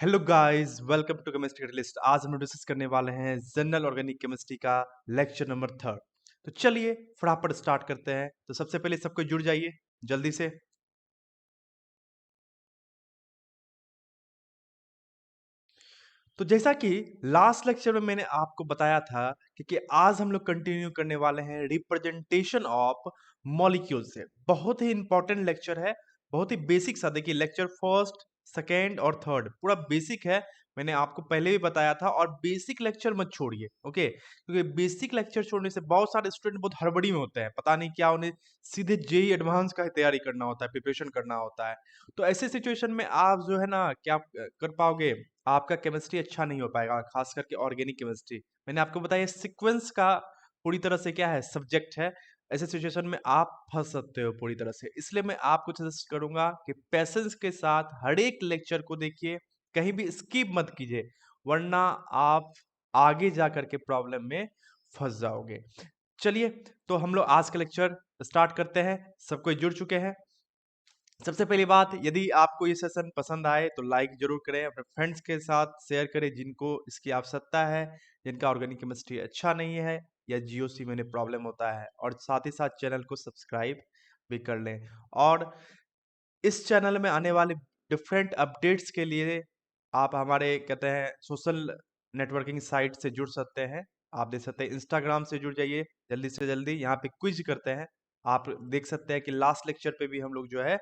Hello guys, welcome to chemistry list. आज हम लोग डिस्कस करने वाले हैं जनरल ऑर्गेनिक केमिस्ट्री का लेक्चर नंबर 3। तो चलिए फटाफट स्टार्ट करते हैं। तो सबसे पहले सबको जुड़ जाइए जल्दी से। तो जैसा कि लास्ट लेक्चर में मैंने आपको बताया था कि आज हम लोग कंटिन्यू करने वाले हैं रिप्रेजेंटेशन ऑफ मॉलिक्यूल से। बहुत ही इंपॉर्टेंट लेक्चर है, बहुत ही बेसिक सा। देखिए लेक्चर फर्स्ट, सेकेंड और थर्ड पूरा बेसिक है। मैंने आपको पहले भी बताया था। और बेसिक लेक्चर मत छोड़िए, ओके? क्योंकि बेसिक लेक्चर छोड़ने से बहुत सारे स्टूडेंट बहुत हड़बड़ी में होते हैं, पता नहीं क्या उन्हें सीधे जेई एडवांस का ही तैयारी करना होता है, प्रिपरेशन करना होता है। तो ऐसे सिचुएशन में आप जो है ना क्या कर पाओगे, आपका केमिस्ट्री अच्छा नहीं हो पाएगा, खास करके ऑर्गेनिक केमिस्ट्री। मैंने आपको बताया सीक्वेंस का पूरी तरह से क्या है, सब्जेक्ट है। ऐसे सिचुएशन में आप फंस सकते हो पूरी तरह से। इसलिए मैं आपको सजेस्ट करूंगा कि पेशेंस के साथ हर एक लेक्चर को देखिए, कहीं भी स्किप मत कीजिए, वरना आप आगे जा करके प्रॉब्लम में फंस जाओगे। चलिए, तो हम लोग आज का लेक्चर स्टार्ट करते हैं। सब कोई जुड़ चुके हैं? सबसे पहली बात, यदि आपको ये सेशन पसंद आए तो लाइक जरूर करें, अपने फ्रेंड्स के साथ शेयर करें जिनको इसकी आवश्यकता है, जिनका ऑर्गेनिक केमिस्ट्री अच्छा नहीं है या जीओसी में प्रॉब्लम होता है। और साथ ही साथ चैनल को सब्सक्राइब भी कर लें। और इस चैनल में आने वाले डिफरेंट अपडेट्स के लिए आप हमारे कहते हैं सोशल नेटवर्किंग साइट से जुड़ सकते हैं। आप देख सकते हैं इंस्टाग्राम से जुड़ जाइए जल्दी से जल्दी। यहाँ पे क्विज करते हैं। आप देख सकते हैं कि लास्ट लेक्चर पे भी हम लोग जो है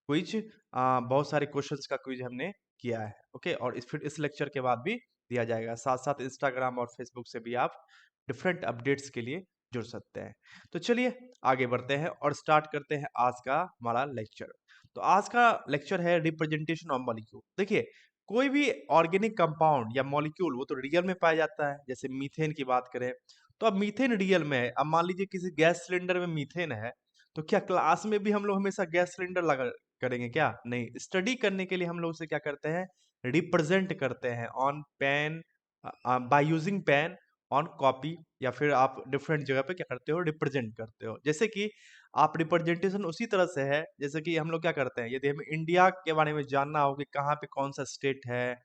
क्विज, बहुत सारे क्वेश्चंस का क्विज हमने किया है, ओके? और फिर इस लेक्चर के बाद भी दिया जाएगा। साथ साथ इंस्टाग्राम और फेसबुक से भी आप डिफरेंट अपडेट्स के लिए जुड़ सकते हैं। तो चलिए आगे बढ़ते हैं और स्टार्ट करते हैं आज का हमारा लेक्चर। तो आज का लेक्चर है रिप्रेजेंटेशन ऑफ मॉलिक्यूल। देखिए, कोई भी ऑर्गेनिक कंपाउंड या मॉलिक्यूल वो तो रियल में पाया जाता है। जैसे मीथेन की बात करें तो अब मीथेन रियल में है। अब मान लीजिए किसी गैस सिलेंडर में मीथेन है, तो क्या क्लास में भी हम लोग हमेशा गैस सिलेंडर लगा करेंगे? क्या नहीं। स्टडी करने के लिए हम लोग उसे क्या करते हैं, रिप्रेजेंट करते हैं on pen, by using pen, on copy, या फिर आप डिफरेंट जगह पे क्या करते हो, रिप्रेजेंट करते हो। जैसे कि आप रिप्रेजेंटेशन उसी तरह से है जैसे कि हम लोग क्या करते हैं, यदि हमें इंडिया के बारे में जानना हो कि कहाँ पे कौन सा स्टेट है,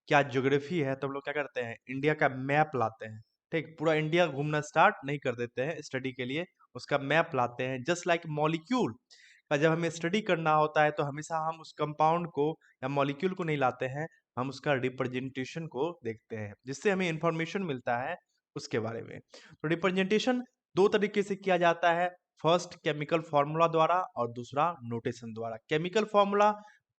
क्या ज्योग्राफी है, तो हम लोग क्या करते हैं, इंडिया का मैप लाते हैं। ठीक, पूरा इंडिया घूमना स्टार्ट नहीं कर देते हैं स्टडी के लिए, उसका मैप लाते हैं। जस्ट लाइक मॉलिक्यूल का जब हमें स्टडी करना होता है तो हमेशा हम उस कंपाउंड को या मॉलिक्यूल को नहीं लाते हैं, हम उसका रिप्रेजेंटेशन को देखते हैं, जिससे हमें इंफॉर्मेशन मिलता है उसके बारे में। तो रिप्रेजेंटेशन दो तरीके से किया जाता है। फर्स्ट केमिकल फॉर्मूला द्वारा और दूसरा नोटेशन द्वारा। केमिकल फॉर्मूला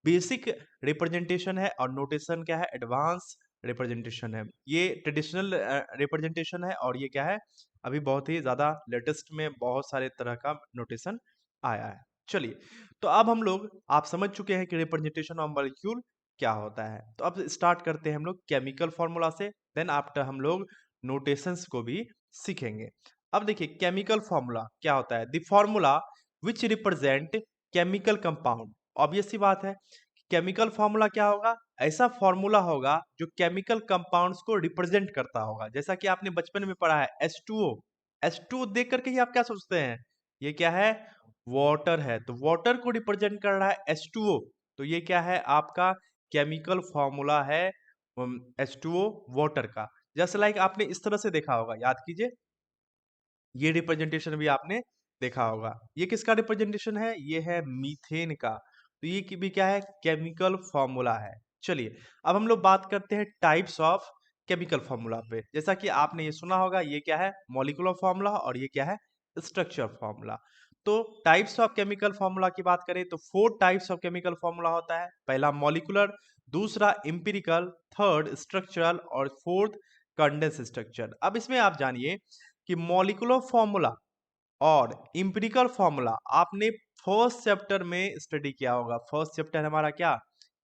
बेसिक रिप्रेजेंटेशन है और नोटेशन क्या है, एडवांस रिप्रेजेंटेशन है। ये ट्रेडिशनल रिप्रेजेंटेशन है और ये क्या है, अभी बहुत ही ज्यादा लेटेस्ट में बहुत सारे तरह का नोटेशन आया है। चलिए, तो अब हम लोग आप समझ चुके हैं कि रिप्रेजेंटेशन ऑफ मॉलिक्यूल क्या होता है। तो अब स्टार्ट करते हैं हम लोग केमिकल फॉर्मूला से, देन आफ्टर हम लोग नोटेशंस को भी सीखेंगे। अब देखिए केमिकल फॉर्मूला क्या होता है, the formula which represent chemical compound. Obvious सी बात है, केमिकल फॉर्मूला क्या होगा, ऐसा फॉर्मूला होगा जो केमिकल कंपाउंड्स को रिप्रेजेंट करता होगा। जैसा कि आपने बचपन में पढ़ा है H2O। H2O देख करके ही आप क्या सोचते हैं, ये क्या है, वाटर है। तो वाटर को रिप्रेजेंट कर रहा है H2O, तो ये क्या है, आपका केमिकल फॉर्मूला है H2O वाटर का। जस्ट लाइक आपने इस तरह से देखा होगा, याद कीजिए, ये रिप्रेजेंटेशन भी आपने देखा होगा। ये किसका रिप्रेजेंटेशन है, ये है मीथेन का। तो ये भी क्या है, केमिकल फॉर्मूला है। चलिए, अब हम लोग बात करते हैं टाइप्स ऑफ केमिकल फॉर्मूला पे। जैसा कि आपने ये सुना होगा, ये क्या है, मॉलिक्यूलर फॉर्मूला और ये क्या है, स्ट्रक्चर फॉर्मूला। तो टाइप्स ऑफ केमिकल फॉर्मूला की बात करें तो 4 टाइप्स ऑफ केमिकल फॉर्मूला होता है। पहला मॉलिक्यूलर, दूसरा इंपिरिकल, थर्ड स्ट्रक्चरल और फोर्थ कंडेंस स्ट्रक्चर। अब इसमें आप जानिए कि मॉलिक्यूलर फॉर्मूला और इंपिरिकल फॉर्मूला आपने फर्स्ट चैप्टर में स्टडी किया होगा। फर्स्ट चैप्टर हमारा क्या,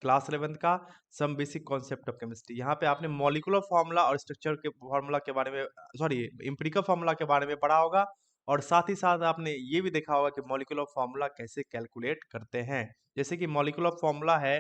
क्लास 11th का some basic concept of chemistry. यहाँ पे आपने मॉलिक्यूलर फॉर्मूला और स्ट्रक्चर के फॉर्मूला के बारे में, सॉरी, इंपिरिकल फॉर्मूला के बारे में पढ़ा होगा। और साथ ही साथ आपने ये भी देखा होगा कि मॉलिक्यूलर फॉर्मूला कैसे कैलकुलेट करते हैं। जैसे कि मॉलिक्यूलर फॉर्मूला है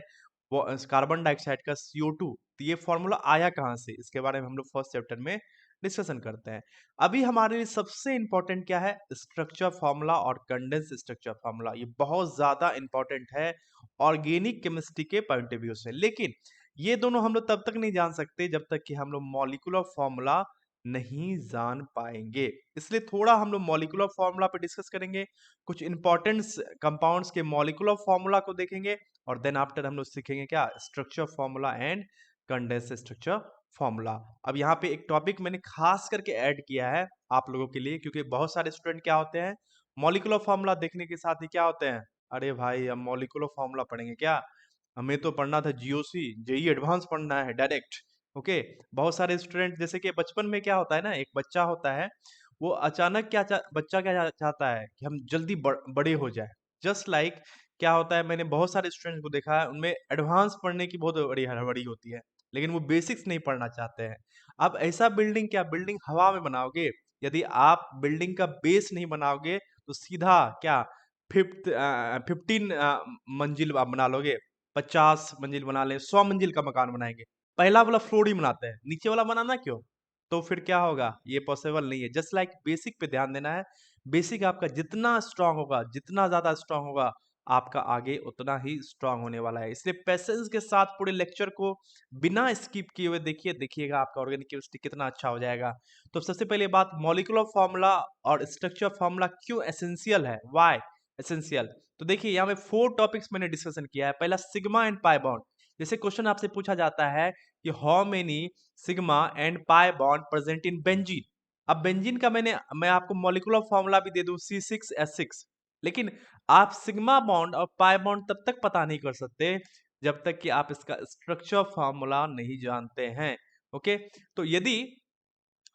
वो कार्बन डाइऑक्साइड का CO2, तो ये फॉर्मूला आया कहाँ से, इसके बारे में हम लोग फर्स्ट चैप्टर में डिस्कशन करते हैं। अभी हमारे लिए सबसे इंपॉर्टेंट क्या है, स्ट्रक्चर फॉर्मूला और कंडेंस स्ट्रक्चर फॉर्मूला। ये बहुत ज्यादा इंपॉर्टेंट है ऑर्गेनिक केमिस्ट्री के पॉइंट ऑफ व्यू से। लेकिन ये दोनों हम लोग तब तक नहीं जान सकते जब तक कि हम लोग मॉलिक्यूलर फॉर्मूला नहीं जान पाएंगे। इसलिए थोड़ा हम लोग मॉलिक्यूलर फॉर्मूला पे डिस्कस करेंगे, कुछ इंपॉर्टेंट कंपाउंड्स के मॉलिक्यूलर फॉर्मूला को देखेंगे और देन आफ्टर हम लोग सीखेंगे क्या, structure formula and condense structure formula. अब यहाँ पे एक टॉपिक मैंने खास करके ऐड किया है आप लोगों के लिए, क्योंकि बहुत सारे स्टूडेंट क्या होते हैं, मॉलिक्यूलर फॉर्मूला देखने के साथ ही क्या होते हैं, अरे भाई हम मॉलिक्यूलर फॉर्मूला पढ़ेंगे क्या, हमें तो पढ़ना था जीओसी, जेई एडवांस पढ़ना है डायरेक्ट। ओके, बहुत सारे स्टूडेंट जैसे कि बचपन में क्या होता है ना, एक बच्चा होता है, वो अचानक बच्चा क्या चाहता है कि हम जल्दी बड़े हो जाए। जस्ट लाइक क्या होता है, मैंने बहुत सारे स्टूडेंट्स को देखा है, उनमें एडवांस पढ़ने की बहुत बड़ी हड़बड़ी होती है, लेकिन वो बेसिक्स नहीं पढ़ना चाहते हैं। अब ऐसा बिल्डिंग, क्या बिल्डिंग हवा में बनाओगे, यदि आप बिल्डिंग का बेस नहीं बनाओगे तो सीधा क्या, 15 मंजिल आप बना लोगे, 50 मंजिल बना लें, 100 मंजिल का मकान बनाएंगे, पहला वाला फ्लोर ही बनाते हैं, नीचे वाला बनाना क्यों? तो फिर क्या होगा, ये पॉसिबल नहीं है। जस्ट लाइक बेसिक पे ध्यान देना है। बेसिक आपका जितना स्ट्रांग होगा, जितना ज्यादा स्ट्रांग होगा, आपका आगे उतना ही स्ट्रांग होने वाला है। इसलिए पेशेंस के साथ पूरे लेक्चर को बिना स्किप किए हुए देखिएगा आपका ऑर्गेनिक केमिस्ट्री कितना अच्छा हो जाएगा। तो सबसे पहले बात, मॉलिक्यूलर फॉर्मूला और स्ट्रक्चर फॉर्मूला क्यों एसेंशियल है, व्हाई एसेंशियल। तो देखिए यहाँ में 4 टॉपिक्स मैंने डिस्कशन किया है। पहला सिग्मा एंड पाई बॉन्ड। जैसे क्वेश्चन आपसे पूछा जाता है कि how many sigma and pi bond present in benzene. अब बेंजीन का मैं आपको मॉलिक्यूलर फॉर्मूला भी दे दूं C6H6, लेकिन आप सिग्मा बॉन्ड और पाई बॉन्ड तब तक पता नहीं कर सकते जब तक कि आप इसका स्ट्रक्चर फॉर्मूला नहीं जानते हैं। ओके, तो यदि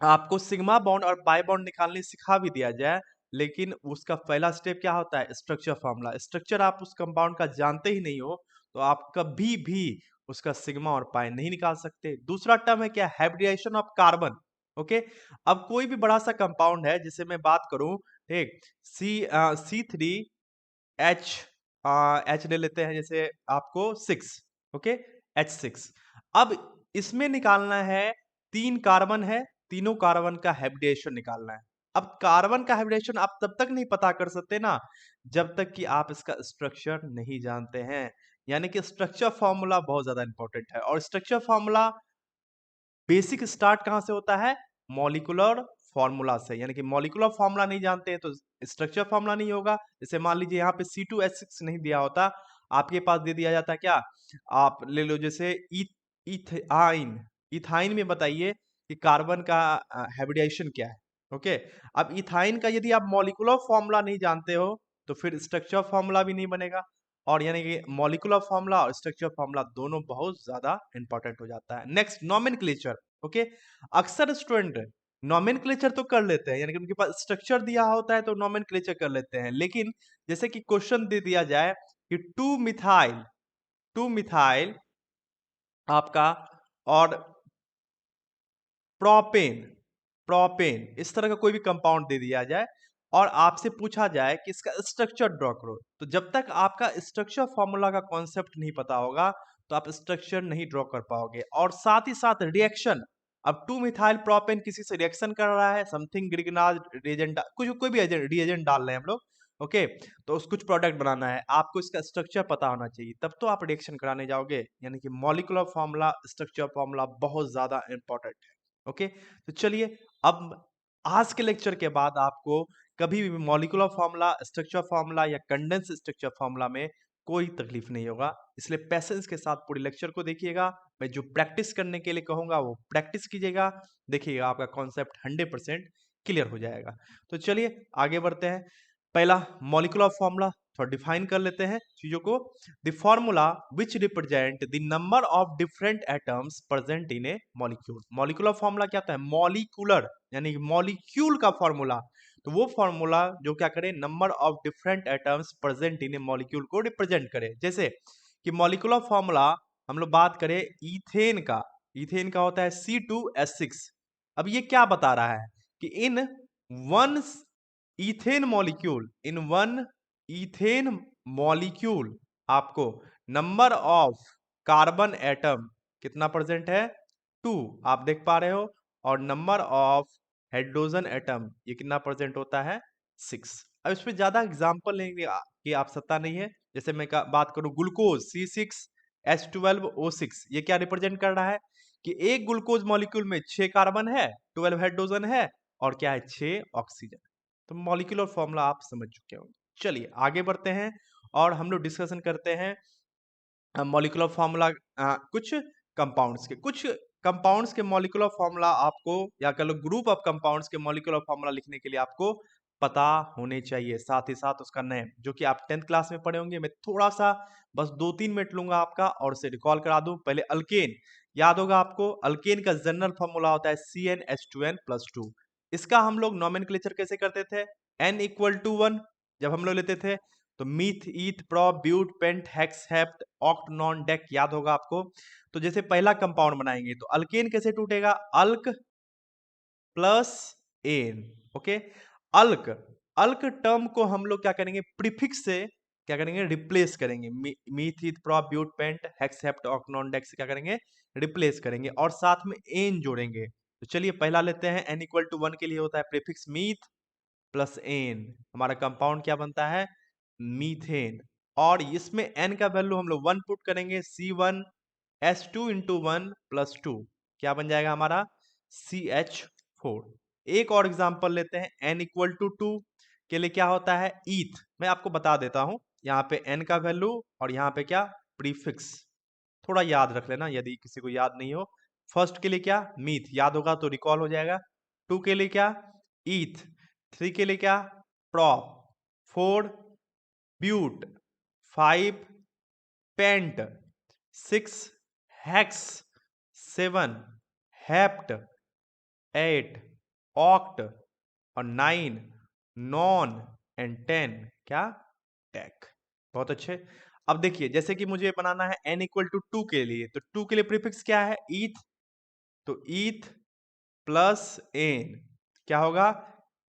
आपको सिग्मा बॉन्ड और पाई बॉन्ड निकालने सिखा भी दिया जाए, लेकिन उसका पहला स्टेप क्या होता है, स्ट्रक्चर फॉर्मूला। स्ट्रक्चर आप उस कंपाउंड का जानते ही नहीं हो तो आप कभी भी उसका सिग्मा और पाई नहीं निकाल सकते। दूसरा टर्म है क्या, हाइब्रिडाइजेशन ऑफ कार्बन। ओके, अब कोई भी बड़ा सा कंपाउंड है, जिसे मैं बात करूं, ठीक, C3H, H ले लेते हैं जैसे आपको 6, ओके, H6। अब इसमें निकालना है, 3 कार्बन है, तीनों कार्बन का हाइब्रिडेशन निकालना है। अब कार्बन का हाइब्रिडेशन आप तब तक नहीं पता कर सकते ना जब तक कि आप इसका स्ट्रक्चर नहीं जानते हैं। यानी कि स्ट्रक्चर फॉर्मूला बहुत ज्यादा इंपॉर्टेंट है, और स्ट्रक्चर फॉर्मूला बेसिक स्टार्ट कहाँ से होता है, मॉलिक्यूलर फॉर्मूला से। यानी कि मॉलिक्यूलर फॉर्मूला नहीं जानते हैं तो स्ट्रक्चर फॉर्मूला नहीं होगा। जैसे मान लीजिए यहाँ पे C2H6 नहीं दिया होता, आपके पास दे दिया जाता क्या, आप ले लो जैसे इथाइन। इथाइन में बताइए कि कार्बन का हाइब्रिडाइजेशन क्या है। ओके, अब इथाइन का यदि आप मॉलिक्यूलर फॉर्मूला नहीं जानते हो तो फिर स्ट्रक्चर फॉर्मूला भी नहीं बनेगा। और यानी कि मॉलिक्यूलर फॉर्मूला और स्ट्रक्चर फॉर्मूला दोनों बहुत ज्यादा इंपॉर्टेंट हो जाता है। Next, nomenclature. ओके, अक्सर स्टूडेंट नोमेनक्लेचर तो कर लेते हैं, यानी कि उनके पास स्ट्रक्चर दिया होता है तो नोमेनक्लेचर कर लेते हैं, लेकिन जैसे कि क्वेश्चन दे दिया जाए कि 2 मिथाइल आपका और प्रोपेन, प्रोपेन इस तरह का कोई भी कंपाउंड दे दिया जाए और आपसे पूछा जाए कि इसका स्ट्रक्चर ड्रॉ करो, तो जब तक आपका स्ट्रक्चर फॉर्मूला का कॉन्सेप्ट नहीं पता होगा तो आप स्ट्रक्चर नहीं ड्रॉ कर पाओगे। और साथ ही साथ रिएक्शन, अब 2 मिथाइल प्रोपेन किसी से रिएक्शन कर रहा है, समथिंग ग्रिगनाज रिएजेंट, कुछ कोई भी रिएजेंट डाल रहे हैं हम लोग। ओके, तो उस कुछ प्रोडक्ट बनाना है, आपको इसका स्ट्रक्चर पता होना चाहिए, तब तो आप रिएक्शन कराने जाओगे। यानी कि मॉलिक्यूलर फॉर्मूला, स्ट्रक्चर फॉर्मूला बहुत ज्यादा इंपॉर्टेंट है। ओके, तो चलिए, अब आज के लेक्चर के बाद आपको कभी भी मॉलिक्यूलर फॉर्मूला, स्ट्रक्चर फॉर्मूला या कंडेंस स्ट्रक्चर फॉर्मूला में कोई तकलीफ नहीं होगा। इसलिए पेशेंस के साथ पूरे लेक्चर को देखिएगा। मैं जो प्रैक्टिस करने के लिए कहूंगा वो प्रैक्टिस कीजिएगा, देखिएगा आपका कॉन्सेप्ट 100% क्लियर हो जाएगा। तो चलिए आगे बढ़ते हैं। पहला, मॉलिक्यूलर फॉर्मूला थोड़ा डिफाइन कर लेते हैं चीजों को। The formula which represent the number of different atoms present in A molecule. Molecular formula क्या होता है, मॉलिक्यूलर यानी मॉलिक्यूल का फॉर्मूला। तो वो फॉर्मूला जो क्या करे, number of different atoms present in A molecule को रिप्रेजेंट करे। जैसे कि मॉलिक्यूलर फॉर्मूला हम लोग बात करें इथेन का, इथेन का होता है C2H6। अब ये क्या बता रहा है कि in one ethane molecule, in one ethane molecule आपको नंबर ऑफ कार्बन एटम कितना प्रेजेंट है, 2, आप देख पा रहे हो, और नंबर ऑफ हाइड्रोजन एटम ये कितना प्रेजेंट होता है, 6। अब इसमें ज्यादा एग्जांपल लेंगे कि आवश्यकता नहीं है। जैसे मैं बात करूं ग्लूकोज C6, H12O6। ये क्या रिप्रेजेंट कर रहा है कि एक ग्लूकोज मॉलिक्यूल में 6 कार्बन है, 12 हाइड्रोजन है और क्या है 6 ऑक्सीजन। तो मॉलिक्यूलर फॉर्मूला आप समझ चुके होंगे। चलिए आगे बढ़ते हैं और हम लोग डिस्कशन करते हैं मॉलिक्यूलर फॉर्मूला कुछ कंपाउंड्स के मॉलिक्यूलर फॉर्मूला आपको या कह लो ग्रुप ऑफ कंपाउंड्स के मॉलिक्यूलर फॉर्मूला लिखने के लिए आपको पता होने चाहिए, साथ ही साथ उसका नेम जो कि आप 10th क्लास में पढ़े होंगे। मैं थोड़ा सा बस 2-3 मिनट लूंगा आपका और उसे रिकॉल करा दूं। पहले अल्केन याद होगा आपको, अल्केन का जनरल फॉर्मूला होता है CnH2n+2। इसका हम लोग नॉमेनक्लेचर कैसे करते थे, n=1 जब हम लोग लेते थे तो meth eth prop but pent hex hept oct non dec याद होगा आपको। तो जैसे पहला कंपाउंड बनाएंगे तो अल्केन कैसे टूटेगा, अल्क प्लस एन। ओके, अल्क अल्क टर्म को हम लोग क्या करेंगे, प्रीफिक्स से क्या करेंगे, रिप्लेस करेंगे। Meth eth prop but pent hex hept oct non dec से क्या करेंगे, रिप्लेस करेंगे और साथ में एन जोड़ेंगे। तो चलिए पहला लेते हैं, n=1 के लिए होता है प्रीफिक्स मीथ प्लस एन, हमारा कंपाउंड क्या बनता है, मीथेन। और इसमें n का वैल्यू हम लोग 1 पुट करेंगे, C1H2 × 1 + 2 क्या बन जाएगा हमारा CH4। एक और एग्जांपल लेते हैं, n=2 के लिए क्या होता है, ईथ। मैं आपको बता देता हूं, यहाँ पे n का वैल्यू और यहाँ पे क्या प्रीफिक्स, थोड़ा याद रख लेना यदि किसी को याद नहीं हो। फर्स्ट के लिए क्या, मीथ याद होगा तो रिकॉल हो जाएगा। 2 के लिए क्या, ईथ। 3 के लिए क्या, prop. 4 but. 5 pent. 6 hex. 7 hept. 8 oct और 9 नॉन एंड 10 क्या, टेक। बहुत अच्छे। अब देखिए जैसे कि मुझे बनाना है n=2 के लिए, तो 2 के लिए प्रीफिक्स क्या है, ईथ। तो ईथ प्लस एन क्या होगा,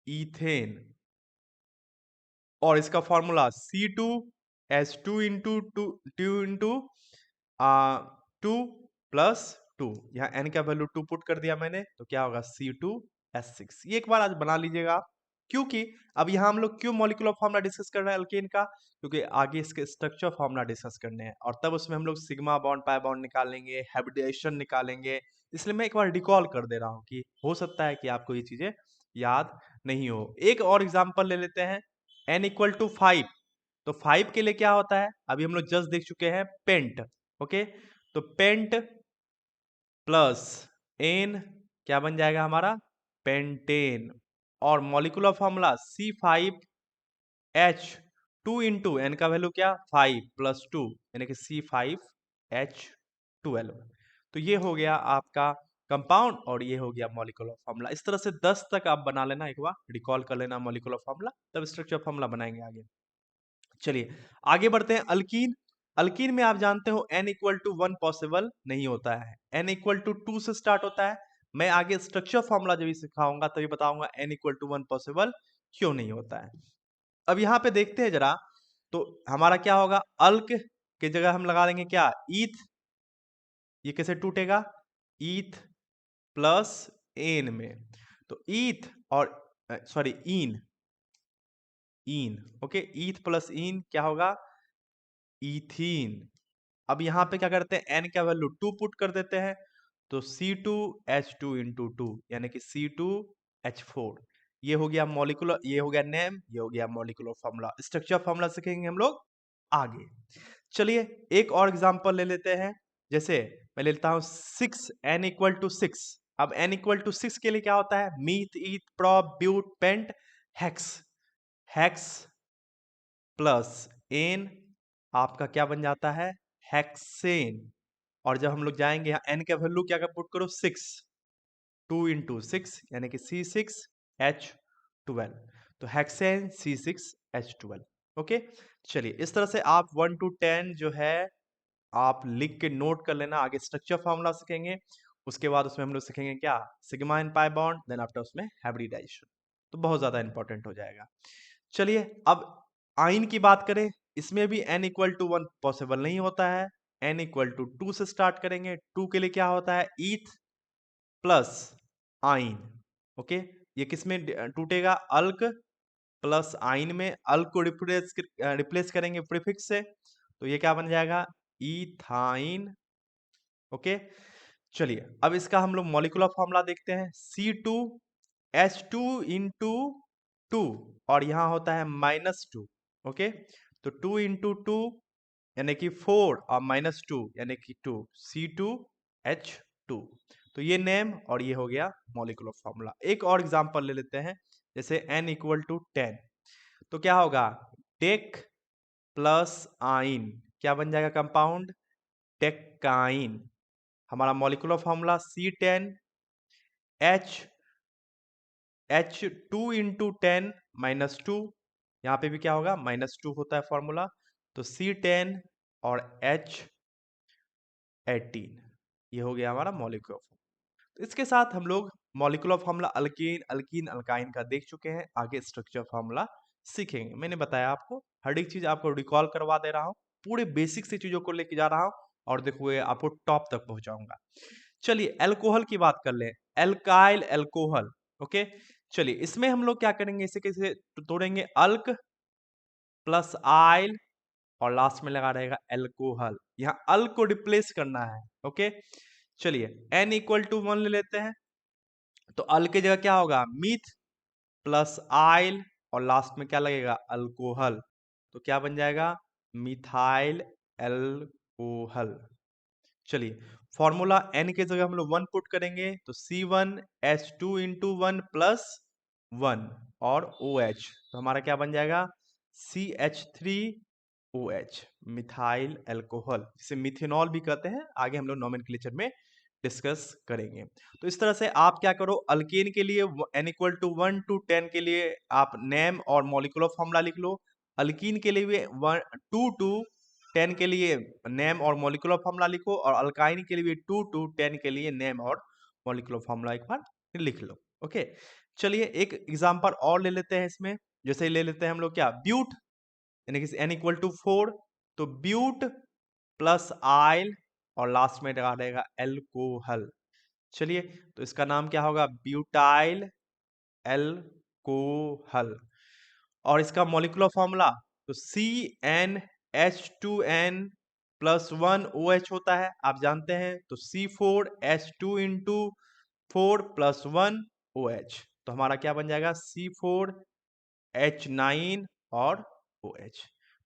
इथेन। और इसका फॉर्मूला C2H2 × 2 यहाँ n का वैल्यू 2 पुट कर दिया मैंने तो क्या होगा C2H6। ये एक बार आज बना लीजिएगा आप, क्योंकि अब यहाँ हम लोग क्यों मॉलिक्यूलर फॉर्मूला डिस्कस कर रहे हैं अल्केन का, क्योंकि आगे इसके स्ट्रक्चर फॉर्मूला डिस्कस करने हैं और तब उसमें हम लोग सिग्मा बॉन्ड पाई बॉन्ड निकालेंगे, हाइब्रिडेशन निकालेंगे। इसलिए मैं एक बार रिकॉल कर दे रहा हूँ कि हो सकता है कि आपको ये चीजें याद नहीं हो। एक और एग्जाम्पल ले लेते हैं, n=5। तो 5 के लिए क्या होता है, अभी हम लोग जस्ट देख चुके हैं पेंट। ओके, तो पेंट प्लस एन क्या बन जाएगा हमारा, पेंटेन। और molecular formula C5H2 into n का वैल्यू क्या 5 + 2 यानी कि C5H12। तो ये हो गया आपका कंपाउंड और ये हो गया मॉलिक्यूलर फॉर्मूला। इस तरह से 10 तक आप बना लेना, एक बार रिकॉल कर लेना मॉलिक्यूलर फॉर्मूला, तब स्ट्रक्चर फॉर्मूला बनाएंगे आगे। चलिए आगे बढ़ते हैं, अल्कीन। अल्कीन में आप जानते हो n=1 पॉसिबल नहीं होता है, n=2 से स्टार्ट होता है। मैं आगे स्ट्रक्चर फॉर्मूला जब भी सिखाऊंगा तभी बताऊंगा n=1 पॉसिबल क्यों नहीं होता है। अब यहाँ पे देखते हैं जरा, तो हमारा क्या होगा, अल्क की जगह हम लगा देंगे क्या, ईथ। ये कैसे टूटेगा, ईथ प्लस एन में, तो ईथ और सॉरी ईन, ईन। ओके, ईथ प्लस ईन क्या होगा, इथीन। अब यहाँ पे क्या करते हैं, n का वैल्यू 2 पुट कर देते हैं, तो C2H2 × 2 यानी कि C2H4। ये हो गया मॉलिक्यूलर, ये हो गया नेम, ये हो गया मॉलिक्यूलर फॉर्मूला। स्ट्रक्चर फॉर्मूला सीखेंगे हम लोग आगे। चलिए एक और एग्जांपल ले लेते हैं, जैसे मैं लेता हूं 6 n=6। अब n=6 के लिए क्या होता है, meth eth prop but pent hex. Hex plus n आपका क्या बन जाता है, हेक्सेन। और जब हम लोग जाएंगे यहाँ n का वैल्यू क्या का पुट करो 6, 2 × 6 यानी कि C6H12। तो हेक्सेन C6H12। ओके, चलिए इस तरह से आप 1 to 10 जो है आप लिख के नोट कर लेना, आगे स्ट्रक्चर फॉर्मूला सीखेंगे। उसके बाद उसमें हम लोग सीखेंगे क्या, sigma and pi bond, then after उसमें हाइब्रिडाइजेशन। तो बहुत ज्यादा इंपॉर्टेंट हो जाएगा। चलिए अब आइन की बात करें, इसमें भी n=1 पॉसिबल नहीं होता है। n=2 से स्टार्ट करेंगे, 2 के लिए क्या होता है, ईथ प्लस आइन। ओके, ये किसमें टूटेगा, अल्क प्लस आइन में। अल्क को रिप्लेस करेंगे प्रीफिक्स से, तो ये क्या बन जाएगा, इथाइन। ओके, चलिए अब इसका हम लोग मॉलिक्यूलर फॉर्मूला देखते हैं। C2H2 इंटू 2 और यहाँ होता है -2। ओके, तो 2 इंटू 2 यानी कि 4 और -2 यानी कि 2, C2H2। तो ये नेम और ये हो गया मॉलिक्यूलर फॉर्मूला। एक और एग्जांपल ले लेते हैं, जैसे n इक्वल टू 10, तो क्या होगा, टेक प्लस आइन, क्या बन जाएगा कंपाउंड, टेक्काइन। हमारा मॉलिक्यूलर फॉर्मूला H2 इंटू 10 -2, यहाँ पे भी क्या होगा, -2 होता है फॉर्मूला, तो C10 और H18, ये हो गया हमारा मॉलिक्यूलर फॉर्मूला। तो इसके साथ हम लोग molecular formula alkane, alkyne, alkyne का देख चुके हैं। आगे स्ट्रक्चर फॉर्मूला सीखेंगे। मैंने बताया आपको, हर एक चीज आपको रिकॉल करवा दे रहा हूँ, पूरे बेसिक से चीजों को लेके जा रहा हूँ और देखो ये आपको टॉप तक पहुंचाऊंगा। चलिए अल्कोहल की बात कर ले, एल्काइल अल्कोहल। ओके, चलिए इसमें हम लोग क्या करेंगे, इसे कैसे तोड़ेंगे, अल्क प्लस आइल और लास्ट में लगा रहेगा अल्कोहल। यहाँ अल को रिप्लेस करना है। ओके, चलिए n इक्वल टू 1 ले लेते हैं, तो अल की जगह क्या होगा, मीथ प्लस आइल और लास्ट में क्या लगेगा, अल्कोहल। तो क्या बन जाएगा, मिथाइल अल्कोहल। चलिए फॉर्मूला n के जगह हम लोग 1 पुट करेंगे, तो C1H2 इंटू 1 प्लस 1 और OH, तो हमारा क्या बन जाएगा, CH3OH, मिथाइल अल्कोहल, जिसे मिथेनॉल भी कहते हैं। आगे हम लोग नोमेनक्लेचर में डिस्कस करेंगे। तो इस तरह से आप क्या करो, अल्केन के लिए n इक्वल टू 1 टू 10 के लिए आप नेम और मॉलिक्यूलर फॉर्मूला लिख लो। अल्कीन के लिए भी 2 टू 10 के लिए नेम और मॉलिक्यूलर फॉर्मूला लिखो, और अल्काइन के लिए भी 2 टू 10 के लिए नेम और मॉलिक्यूलर फॉर्मूला एक बार लिख लो। ओके, चलिए एक एग्जांपल और ले लेते हैं इसमें, जैसे ले लेते हैं हम लोग क्या, ब्यूट, यानी कि n इक्वल टू 4, तो ब्यूट प्लस आइल और लास्ट में लगा रहेगा एल्कोहल। चलिए तो इसका नाम क्या होगा, ब्यूटाइल एल्कोहल। और इसका मॉलिक्यूलर फॉर्मूला, तो CnH2n प्लस 1 OH होता है, आप जानते हैं, तो C4H2 इंटू 4 प्लस 1 OH, तो हमारा क्या बन जाएगा, C4H9 और OH।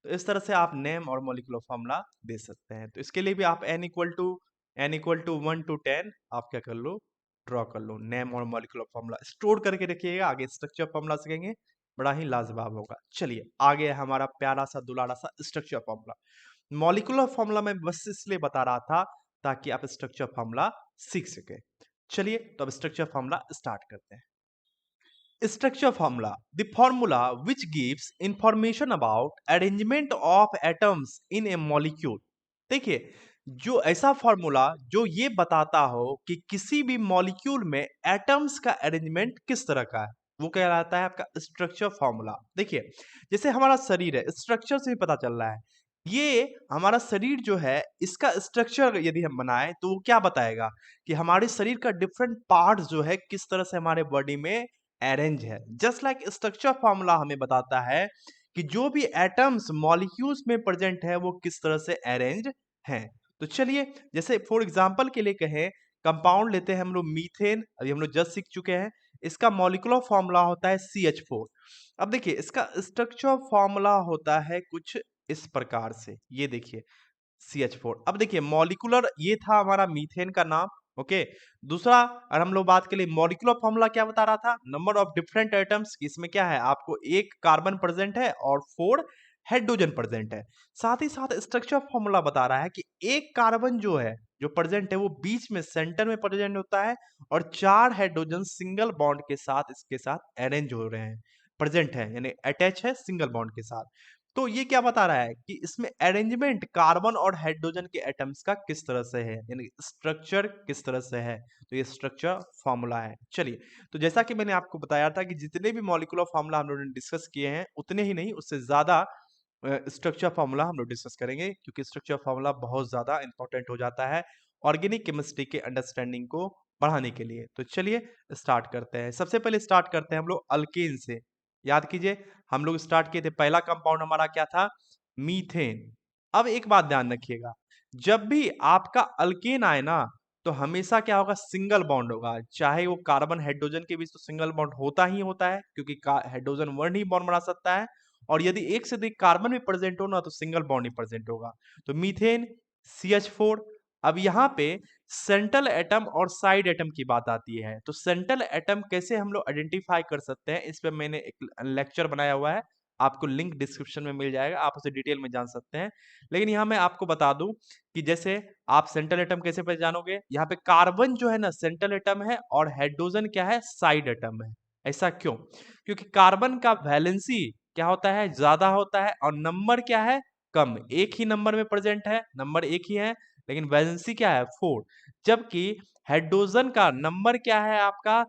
तो इस तरह से आप नेम और मॉलिक्यूलर फॉर्मूला दे सकते हैं। तो इसके लिए भी आप n इक्वल टू 1 टू 10 आप क्या कर लो, ड्रॉ कर लो, नेम और मॉलिक्यूलर फॉर्मूला स्टोर करके रखिएगा, आगे स्ट्रक्चर फॉर्मूला सीखेंगे, बड़ा ही लाजवाब होगा। चलिए आगे है हमारा प्यारा सा दुलारा सा स्ट्रक्चर फॉर्मूला। मॉलिक्यूलर फॉर्मूला मैं बस इसलिए बता रहा था ताकि आप स्ट्रक्चर फॉर्मूला सीख सके। चलिए तो अब स्ट्रक्चर फॉर्मूला स्टार्ट करते हैं। Structure formula, the formula which gives information about arrangement of atoms in a molecule। देखिए, जो ऐसा फॉर्मूला जो ये बताता हो कि किसी भी मॉलिक्यूल में एटम्स का अरेंजमेंट किस तरह का है, वो कहलाता है आपका स्ट्रक्चर फॉर्मूला। देखिए जैसे हमारा शरीर है, स्ट्रक्चर से भी पता चल रहा है, ये हमारा शरीर जो है, इसका स्ट्रक्चर यदि हम बनाए तो वो क्या बताएगा कि हमारे शरीर का डिफरेंट पार्ट जो है किस तरह से हमारे बॉडी में अरेंज है। जस्ट लाइक स्ट्रक्चर फॉर्मूला हमें बताता है कि जो भी एटम्स मॉलिक्यूल्स में प्रेजेंट है वो किस तरह से अरेंज हैं। तो चलिए जैसे फॉर एग्जांपल के लिए कहें, कंपाउंड लेते हैं हम लोग मीथेन, अभी हम लोग जस्ट सीख चुके हैं, इसका मॉलिक्यूलर फॉर्मूला होता है CH4। अब देखिए इसका स्ट्रक्चर फॉर्मूला होता है कुछ इस प्रकार से, ये देखिए CH4। अब देखिए मॉलिक्यूलर ये था हमारा मीथेन का नाम। ओके, दूसरा अगर हम लोग बात के लिए मॉलिक्यूलर फॉर्मूला क्या बता रहा था, नंबर ऑफ डिफरेंट एटम्स, इसमें क्या है, आपको एक कार्बन प्रेजेंट है और 4 हाइड्रोजन प्रेजेंट है। साथ ही साथ स्ट्रक्चर फॉर्मूला बता रहा है कि एक कार्बन जो है, जो प्रेजेंट है, वो बीच में सेंटर में प्रेजेंट होता है और 4 हाइड्रोजन सिंगल बॉन्ड के साथ इसके साथ अरेंज हो रहे हैं, प्रेजेंट है, यानी अटैच है सिंगल बॉन्ड के साथ। तो ये क्या बता रहा है कि इसमें अरेंजमेंट कार्बन और हाइड्रोजन के एटम्स का किस तरह से है, यानी स्ट्रक्चर किस तरह से है। तो ये स्ट्रक्चर फॉर्मूला है। चलिए तो जैसा कि मैंने आपको बताया था कि जितने भी मॉलिक्यूलर फॉर्मूला हम लोगों ने डिस्कस किए हैं, उतने ही नहीं, उससे ज्यादा स्ट्रक्चर फॉर्मूला हम लोग डिस्कस करेंगे, क्योंकि स्ट्रक्चर फॉर्मूला बहुत ज्यादा इंपॉर्टेंट हो जाता है ऑर्गेनिक केमिस्ट्री के अंडरस्टैंडिंग को बढ़ाने के लिए। तो चलिए स्टार्ट करते हैं। सबसे पहले स्टार्ट करते हैं हम लोग अल्केन से। याद कीजिए हम लोग स्टार्ट किए थे, पहला कंपाउंड हमारा क्या था, मीथेन। अब एक बात ध्यान रखिएगा, जब भी आपका अल्केन आए ना, तो हमेशा क्या होगा, सिंगल बॉन्ड होगा। चाहे वो कार्बन हाइड्रोजन के बीच तो सिंगल बॉन्ड होता ही होता है, क्योंकि हाइड्रोजन वन ही बॉन्ड बना सकता है। और यदि एक से अधिक कार्बन भी प्रेजेंट हो ना, तो सिंगल बॉन्ड ही प्रेजेंट होगा। तो मीथेन CH4। अब यहाँ पे सेंट्रल एटम और साइड एटम की बात आती है। तो सेंट्रल एटम कैसे हम लोग आइडेंटिफाई कर सकते हैं, इस पे मैंने एक लेक्चर बनाया हुआ है, आपको लिंक डिस्क्रिप्शन में मिल जाएगा, आप उसे डिटेल में जान सकते हैं। लेकिन यहाँ मैं आपको बता दूं कि जैसे आप सेंट्रल एटम कैसे पहचानोगे, यहाँ पे कार्बन जो है ना सेंट्रल एटम है, और हाइड्रोजन क्या है, साइड एटम है। ऐसा क्यों? क्योंकि कार्बन का वैलेंसी क्या होता है, ज्यादा होता है, और नंबर क्या है, कम। एक ही नंबर में प्रेजेंट है, नंबर एक ही है, लेकिन वैलेंसी क्या है, 4। जबकि हाइड्रोजन का नंबर क्या है आपका,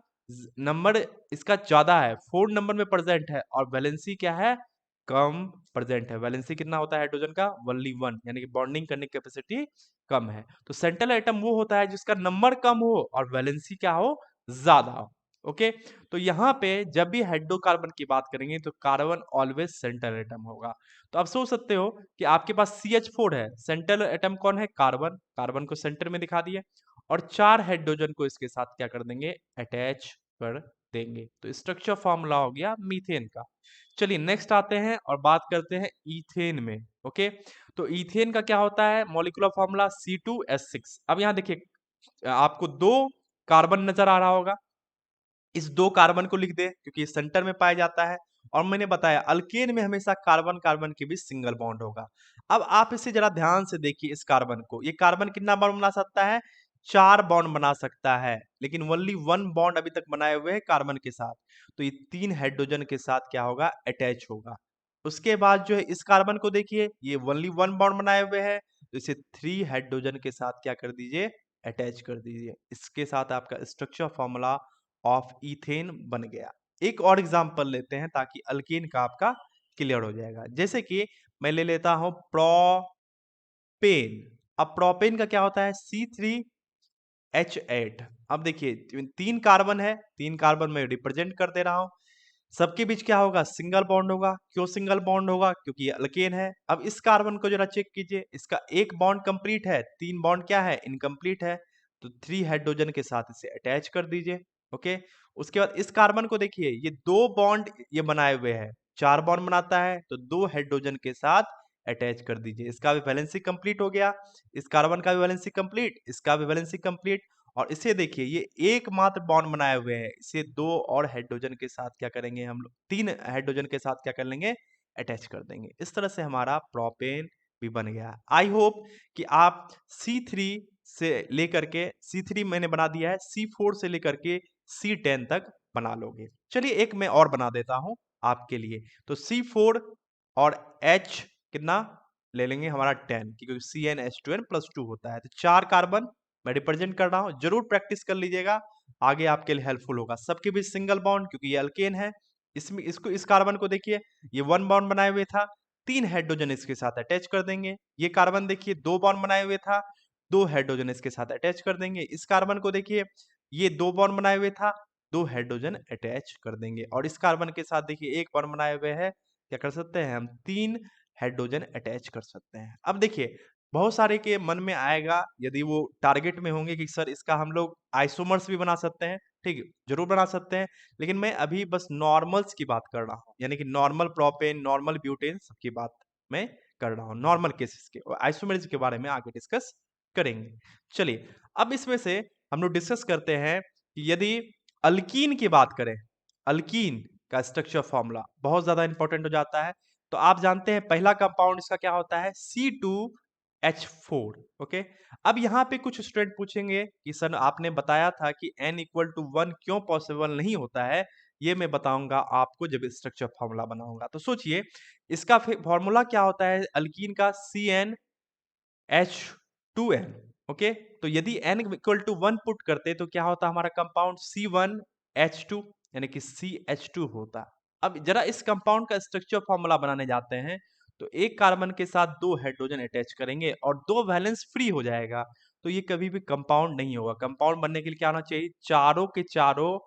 नंबर इसका ज्यादा है, 4 नंबर में प्रेजेंट है, और वैलेंसी क्या है, कम प्रेजेंट है। वैलेंसी कितना होता है हाइड्रोजन का, ओनली 1, यानी कि बॉन्डिंग करने की कैपेसिटी कम है। तो सेंट्रल एटम वो होता है जिसका नंबर कम हो और वैलेंसी क्या हो, ज्यादा हो। ओके, तो यहाँ पे जब भी हाइड्रोकार्बन की बात करेंगे तो कार्बन ऑलवेज सेंट्रल एटम होगा। तो आप सोच सकते हो कि आपके पास CH4 है, सेंट्रल एटम कौन है, कार्बन। कार्बन को सेंटर में दिखा दिए, और 4 हाइड्रोजन को इसके साथ क्या कर देंगे, अटैच कर देंगे। तो स्ट्रक्चर फॉर्मूला हो गया मीथेन का। चलिए नेक्स्ट आते हैं और बात करते हैं ईथेन में। ओके, तो ईथेन का क्या होता है, मॉलिक्यूलर फॉर्मूला C2H6। अब यहाँ देखिए, आपको 2 कार्बन नजर आ रहा होगा, इस 2 कार्बन को लिख दे क्योंकि सेंटर में पाया जाता है। और मैंने बताया अल्केन में हमेशा कार्बन कार्बन के बीच सिंगल बॉन्ड होगा। अब आप इसे जरा ध्यान से देखिए, इस कार्बन को, ये कार्बन कितना बॉन्ड बना सकता है, 4 बॉन्ड बना सकता है, लेकिन ओनली 1 बॉन्ड अभी तक बनाए हुए हैं कार्बन के साथ। तो ये 3 हाइड्रोजन के साथ क्या होगा, अटैच होगा। उसके बाद जो है इस कार्बन को देखिए, ये ओनली 1 बॉन्ड बनाए हुए हैं, तो इसे 3 हाइड्रोजन के साथ क्या कर दीजिए, अटैच कर दीजिए। इसके साथ आपका स्ट्रक्चर फॉर्मूला ऑफ इथेन बन गया। एक और एग्जांपल लेते हैं ताकि अल्कीन का आपका क्लियर हो जाएगा। जैसे कि मैं ले लेता हूं प्रोपेन। अब प्रोपेन का क्या होता है, C3H8। अब देखिए 3 कार्बन है, 3 कार्बन में रिप्रेजेंट कर दे रहा हूं। सबके बीच क्या होगा, सिंगल बॉन्ड होगा। क्यों सिंगल बॉन्ड होगा, क्योंकि ये अल्केन है। अब इस कार्बन को जरा चेक कीजिए, इसका एक बॉन्ड कंप्लीट है, 3 बॉन्ड क्या है, इनकम्प्लीट है। तो 3 हाइड्रोजन के साथ इसे अटैच कर दीजिए। ओके, उसके बाद इस कार्बन को देखिए, ये 2 बॉन्ड ये बनाए हुए हैं, 4 बॉन्ड बनाता है, तो 2 हाइड्रोजन के साथ अटैच कर दीजिए। इसका भी वैलेंसी कंप्लीट हो गया, इस कार्बन का भी वैलेंसी कंप्लीट, इसका भी वैलेंसी कंप्लीट। और इसे देखिए, ये एकमात्र बॉन्ड बनाए हुए हैं, इसे 2 और हाइड्रोजन के साथ क्या करेंगे हम लोग, 3 हाइड्रोजन के साथ क्या कर लेंगे, अटैच कर देंगे। इस तरह से हमारा प्रोपेन भी बन गया। आई होप कि आप C3 से लेकर के, C3 मैंने बना दिया है, C4 से लेकर के C10 तक बना लोगे। चलिए एक मैं और बना देता हूं आपके लिए। तो C4 और H कितना ले लेंगे, हमारा 10, क्योंकि CnH2n+2 होता है। तो 4 कार्बन मैं रिप्रेजेंट कर रहा हूं, जरूर प्रैक्टिस कर लीजिएगा, आगे आपके लिए हेल्पफुल होगा। सबके बीच सिंगल बॉन्ड, क्योंकि ये अल्केन है। इसमें इसको, इस कार्बन को देखिए, ये 1 बॉन्ड बनाए हुए था, 3 हाइड्रोजन इसके साथ अटैच कर देंगे। ये कार्बन देखिए 2 बॉन्ड बनाए हुए था, 2 हाइड्रोजन इसके साथ अटैच कर देंगे। इस कार्बन को देखिए, ये 2 बॉन्ड बनाए हुए था, 2 हाइड्रोजन अटैच कर देंगे। और इस कार्बन के साथ देखिए 1 बॉन्ड बनाए हुए हैं, क्या कर सकते हैं हम, 3 हाइड्रोजन अटैच कर सकते हैं। अब देखिए, बहुत सारे के मन में आएगा, यदि वो टारगेट में होंगे, कि सर इसका हम लोग आइसोमर्स भी बना सकते हैं। ठीक है, जरूर बना सकते हैं, लेकिन मैं अभी बस नॉर्मल्स की बात कर रहा हूँ, यानी कि नॉर्मल प्रोपेन, नॉर्मल ब्यूटेन सबकी बात मैं कर रहा हूँ, नॉर्मल केसेस के। और आइसोमर्स के बारे में आगे डिस्कस करेंगे। चलिए, अब इसमें से हम लोग डिस्कस करते हैं कि यदि अल्कीन की बात करें, अल्कीन का स्ट्रक्चर फॉर्मूला बहुत ज्यादा इंपॉर्टेंट हो जाता है। तो आप जानते हैं पहला कंपाउंड इसका क्या होता है, C2H4। ओके, अब यहाँ पे कुछ स्टूडेंट पूछेंगे कि सर आपने बताया था कि n=1 क्यों पॉसिबल नहीं होता है। ये मैं बताऊंगा आपको जब स्ट्रक्चर फॉर्मूला बनाऊंगा। तो सोचिए, इसका फॉर्मूला क्या होता है अल्कीन का, CnH2n। ओके, तो यदि n=1 पुट करते तो क्या होता हमारा कंपाउंड, C1H2, यानी कि CH2 होता। अब जरा इस कंपाउंड का स्ट्रक्चर फॉर्मूला बनाने जाते हैं, तो एक कार्बन के साथ 2 हाइड्रोजन अटैच करेंगे और 2 वैलेंस फ्री हो जाएगा। तो ये कभी भी कंपाउंड नहीं होगा। कंपाउंड बनने के लिए क्या होना चाहिए, चारों के चारों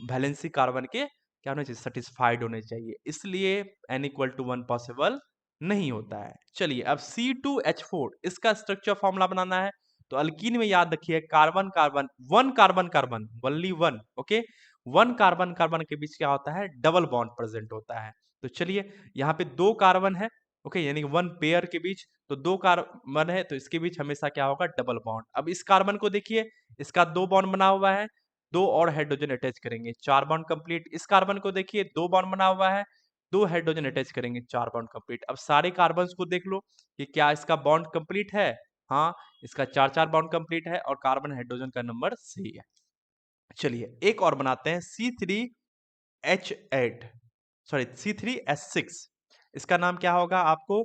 वैलेंसी कार्बन के क्या होना चाहिए, सेटिस्फाइड होने चाहिए। इसलिए n=1 पॉसिबल नहीं होता है। चलिए अब C2H4 इसका स्ट्रक्चर फॉर्मूला बनाना है। तो अल्कीन में याद रखिए carbon carbon, 1 carbon carbon, only 1, okay. 1 carbon carbon के बीच क्या होता है? डबल बॉन्ड प्रेजेंट होता है। तो चलिए यहाँ पे 2 कार्बन है, ओके, यानी कि 1 पेयर के बीच, तो 2 कार्बन है तो इसके बीच हमेशा क्या होगा? Double bond. अब इस कार्बन को देखिए, इसका 2 बॉन्ड बना हुआ है, 2 और हाइड्रोजन अटैच करेंगे, 4 बॉन्ड कंप्लीट। इस कार्बन को देखिए 2 बॉन्ड बना हुआ है, 2 हाइड्रोजन अटैच करेंगे, 4 बॉन्ड कंप्लीट। अब सारे कार्बन्स को देख लो कि क्या इसका बॉन्ड कंप्लीट है? हाँ, इसका 4-4 बॉन्ड कंप्लीट है और कार्बन हाइड्रोजन का नंबर सही है। चलिए एक और बनाते हैं C3H8, सॉरी C3H6। इसका नाम क्या होगा आपको?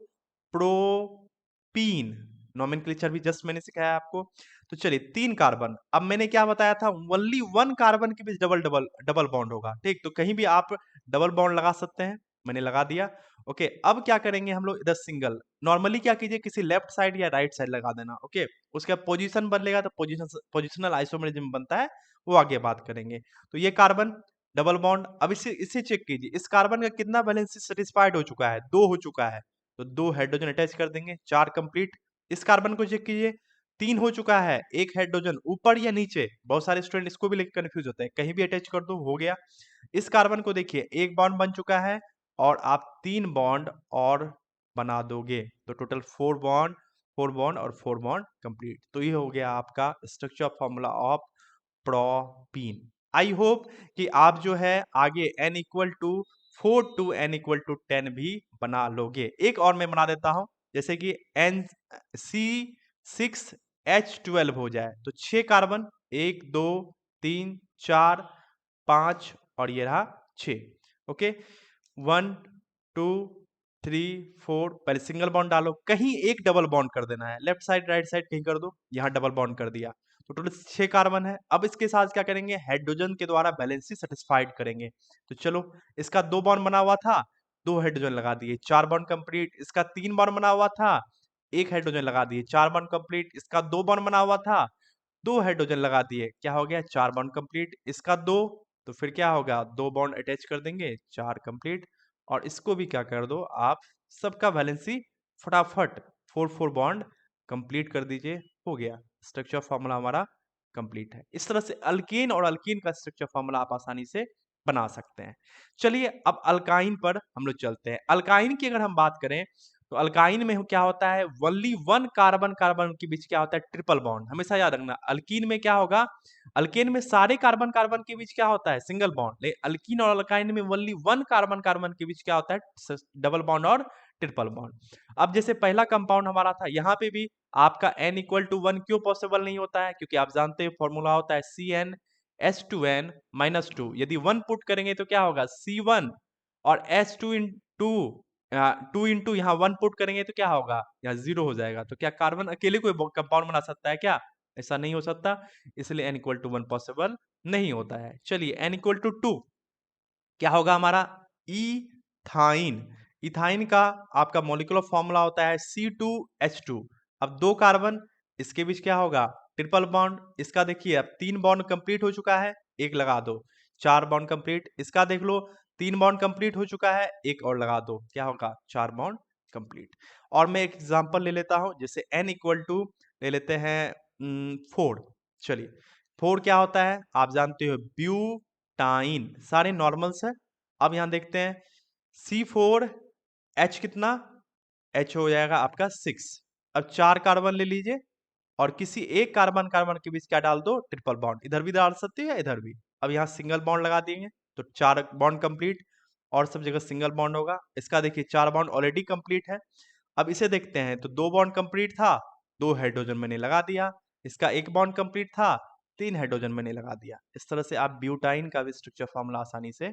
प्रोपीन। नोमेनक्लेचर भी जस्ट मैंने सिखाया आपको। तो चलिए 3 कार्बन, अब मैंने क्या बताया था? ओनली 1 कार्बन के बीच डबल डबल डबल बॉन्ड होगा, ठीक। तो कहीं भी आप डबल बॉन्ड लगा सकते हैं, मैंने लगा दिया। ओके, अब क्या करेंगे हम लोग? इधर सिंगल। नॉर्मली क्या कीजिए, किसी लेफ्ट साइड या राइट साइड लगा देना, ओके। उसका पोजीशन बदलेगा तो पोजिशनल आइसोमरिज्म बनता है, वो आगे बात करेंगे। तो ये कार्बन डबल बॉन्ड, अब इसे इसे चेक कीजिए, इस कार्बन का कितना वैलेंसी सेटिस्फाइड हो चुका है? 2 हो चुका है, तो 2 हाइड्रोजन अटैच कर देंगे, 4 कंप्लीट। इस कार्बन को चेक कीजिए, 3 हो चुका है, 1 हाइड्रोजन ऊपर या नीचे? बहुत सारे स्टूडेंट इसको भी लेकर कंफ्यूज होते हैं, कहीं भी अटैच कर दो, हो गया। इस कार्बन को देखिए, 1 बॉन्ड बन चुका है और आप 3 बॉन्ड और बना दोगे, तो टोटल 4 बॉन्ड, 4 बॉन्ड और 4 बॉन्ड कंप्लीट। तो ये हो गया आपका structure formula of propene. I hope कि आप जो है आगे n equal to 4 to n equal to 10 भी बना लोगे। एक और मैं बना देता हूं, जैसे कि NC6H12 हो जाए, तो 6 कार्बन, 1 2 3 4 5 और ये रहा 6, ओके। 1 2 3 4, पहले सिंगल बॉन्ड डालो, कहीं एक डबल बॉन्ड कर देना है, लेफ्ट साइड राइट साइड कहीं कर दो, यहाँ डबल बॉन्ड कर दिया, तो टोटल 6 कार्बन है। अब इसके साथ क्या करेंगे? हाइड्रोजन के द्वारा बैलेंसी सेटिस्फाइड करेंगे। तो चलो, इसका 2 बॉन्ड बना हुआ था, 2 हाइड्रोजन लगा दिए, 4 बॉन्ड कंप्लीट। इसका 3 बॉन्ड बना हुआ था, 1 हाइड्रोजन लगा दिए, 4 बॉन्ड कंप्लीट। इसका 2 बॉन्ड बना हुआ था, 2 हाइड्रोजन लगा दिए, क्या हो गया? 4 बॉन्ड कंप्लीट। इसका 2, तो फिर क्या होगा? 2 बॉन्ड अटैच कर देंगे, 4 कंप्लीट। और इसको भी क्या कर दो आप, सबका वैलेंसी फटाफट 4 बॉन्ड कंप्लीट कर दीजिए, हो गया। स्ट्रक्चर फॉर्मूला हमारा कंप्लीट है। इस तरह से अल्केन और अल्कीन का स्ट्रक्चर फॉर्मूला आप आसानी से बना सकते हैं। चलिए अब अल्काइन पर हम लोग चलते हैं। अल्काइन की अगर हम बात करें, तो अल्काइन में क्या होता है? ओनली 1 कार्बन कार्बन के बीच क्या होता है? Triple bond. हमेशा याद रखना, अल्कीन में क्या होगा? अल्केन में सारे कार्बन कार्बन के बीच क्या होता है? Single bond. लेकिन अल्कीन और अल्काइन में ओनली 1 कार्बन कार्बन के बीच क्या होता है? डबल बॉन्ड और ट्रिपल बॉन्ड। अब जैसे पहला कंपाउंड हमारा था, यहाँ पे भी आपका n इक्वल टू 1 क्यों पॉसिबल नहीं होता है? क्योंकि आप जानते हैं फॉर्मूला होता है CnH2n माइनस 2। यदि 1 पुट करेंगे तो क्या होगा? C1, और H2 इंटू 2 इंटू यहाँ 1 पुट करेंगे तो क्या होगा? यहाँ 0 हो जाएगा। तो क्या कार्बन अकेले कोई कंपाउंड बना सकता है क्या? ऐसा नहीं हो सकता, इसलिए n इक्वल टू 1 पॉसिबल नहीं होता है। चलिए n इक्वल टू 2 क्या होगा हमारा? इथाइन। इथाइन का आपका मॉलिक्यूलर फॉर्मूला होता है C2H2। अब 2 कार्बन, इसके बीच क्या होगा? Triple bond. इसका देखिए अब 3 बॉन्ड कंप्लीट हो चुका है, एक लगा दो, 4 बॉन्ड कंप्लीट। इसका देख लो, 3 बॉन्ड कंप्लीट हो चुका है, एक और लगा दो, क्या होगा? 4 बॉन्ड कंप्लीट। और मैं एक एग्जांपल ले लेता हूं, जैसे n इक्वल टू ले लेते हैं 4। चलिए 4 क्या होता है? आप जानते हो, ब्यूटाइन। सारे नॉर्मल्स है। अब यहां देखते हैं C4H कितना? H हो जाएगा आपका 6। अब 4 कार्बन ले लीजिए और किसी एक कार्बन कार्बन के बीच क्या डाल दो? Triple bond. इधर भी डाल सकते हो या इधर भी। अब यहाँ सिंगल बॉन्ड लगा देंगे, तो 4 बॉन्ड कंप्लीट, और सब जगह सिंगल बॉन्ड होगा। इसका देखिए 4 बॉन्ड ऑलरेडी कंप्लीट है। अब इसे देखते हैं, तो 2 बॉन्ड कंप्लीट था, 2 हाइड्रोजन मैंने लगा दिया। इसका 1 बॉन्ड कंप्लीट था, 3 हाइड्रोजन मैंने लगा दिया। इस तरह से आप ब्यूटाइन का भी स्ट्रक्चर फॉर्मूला आसानी से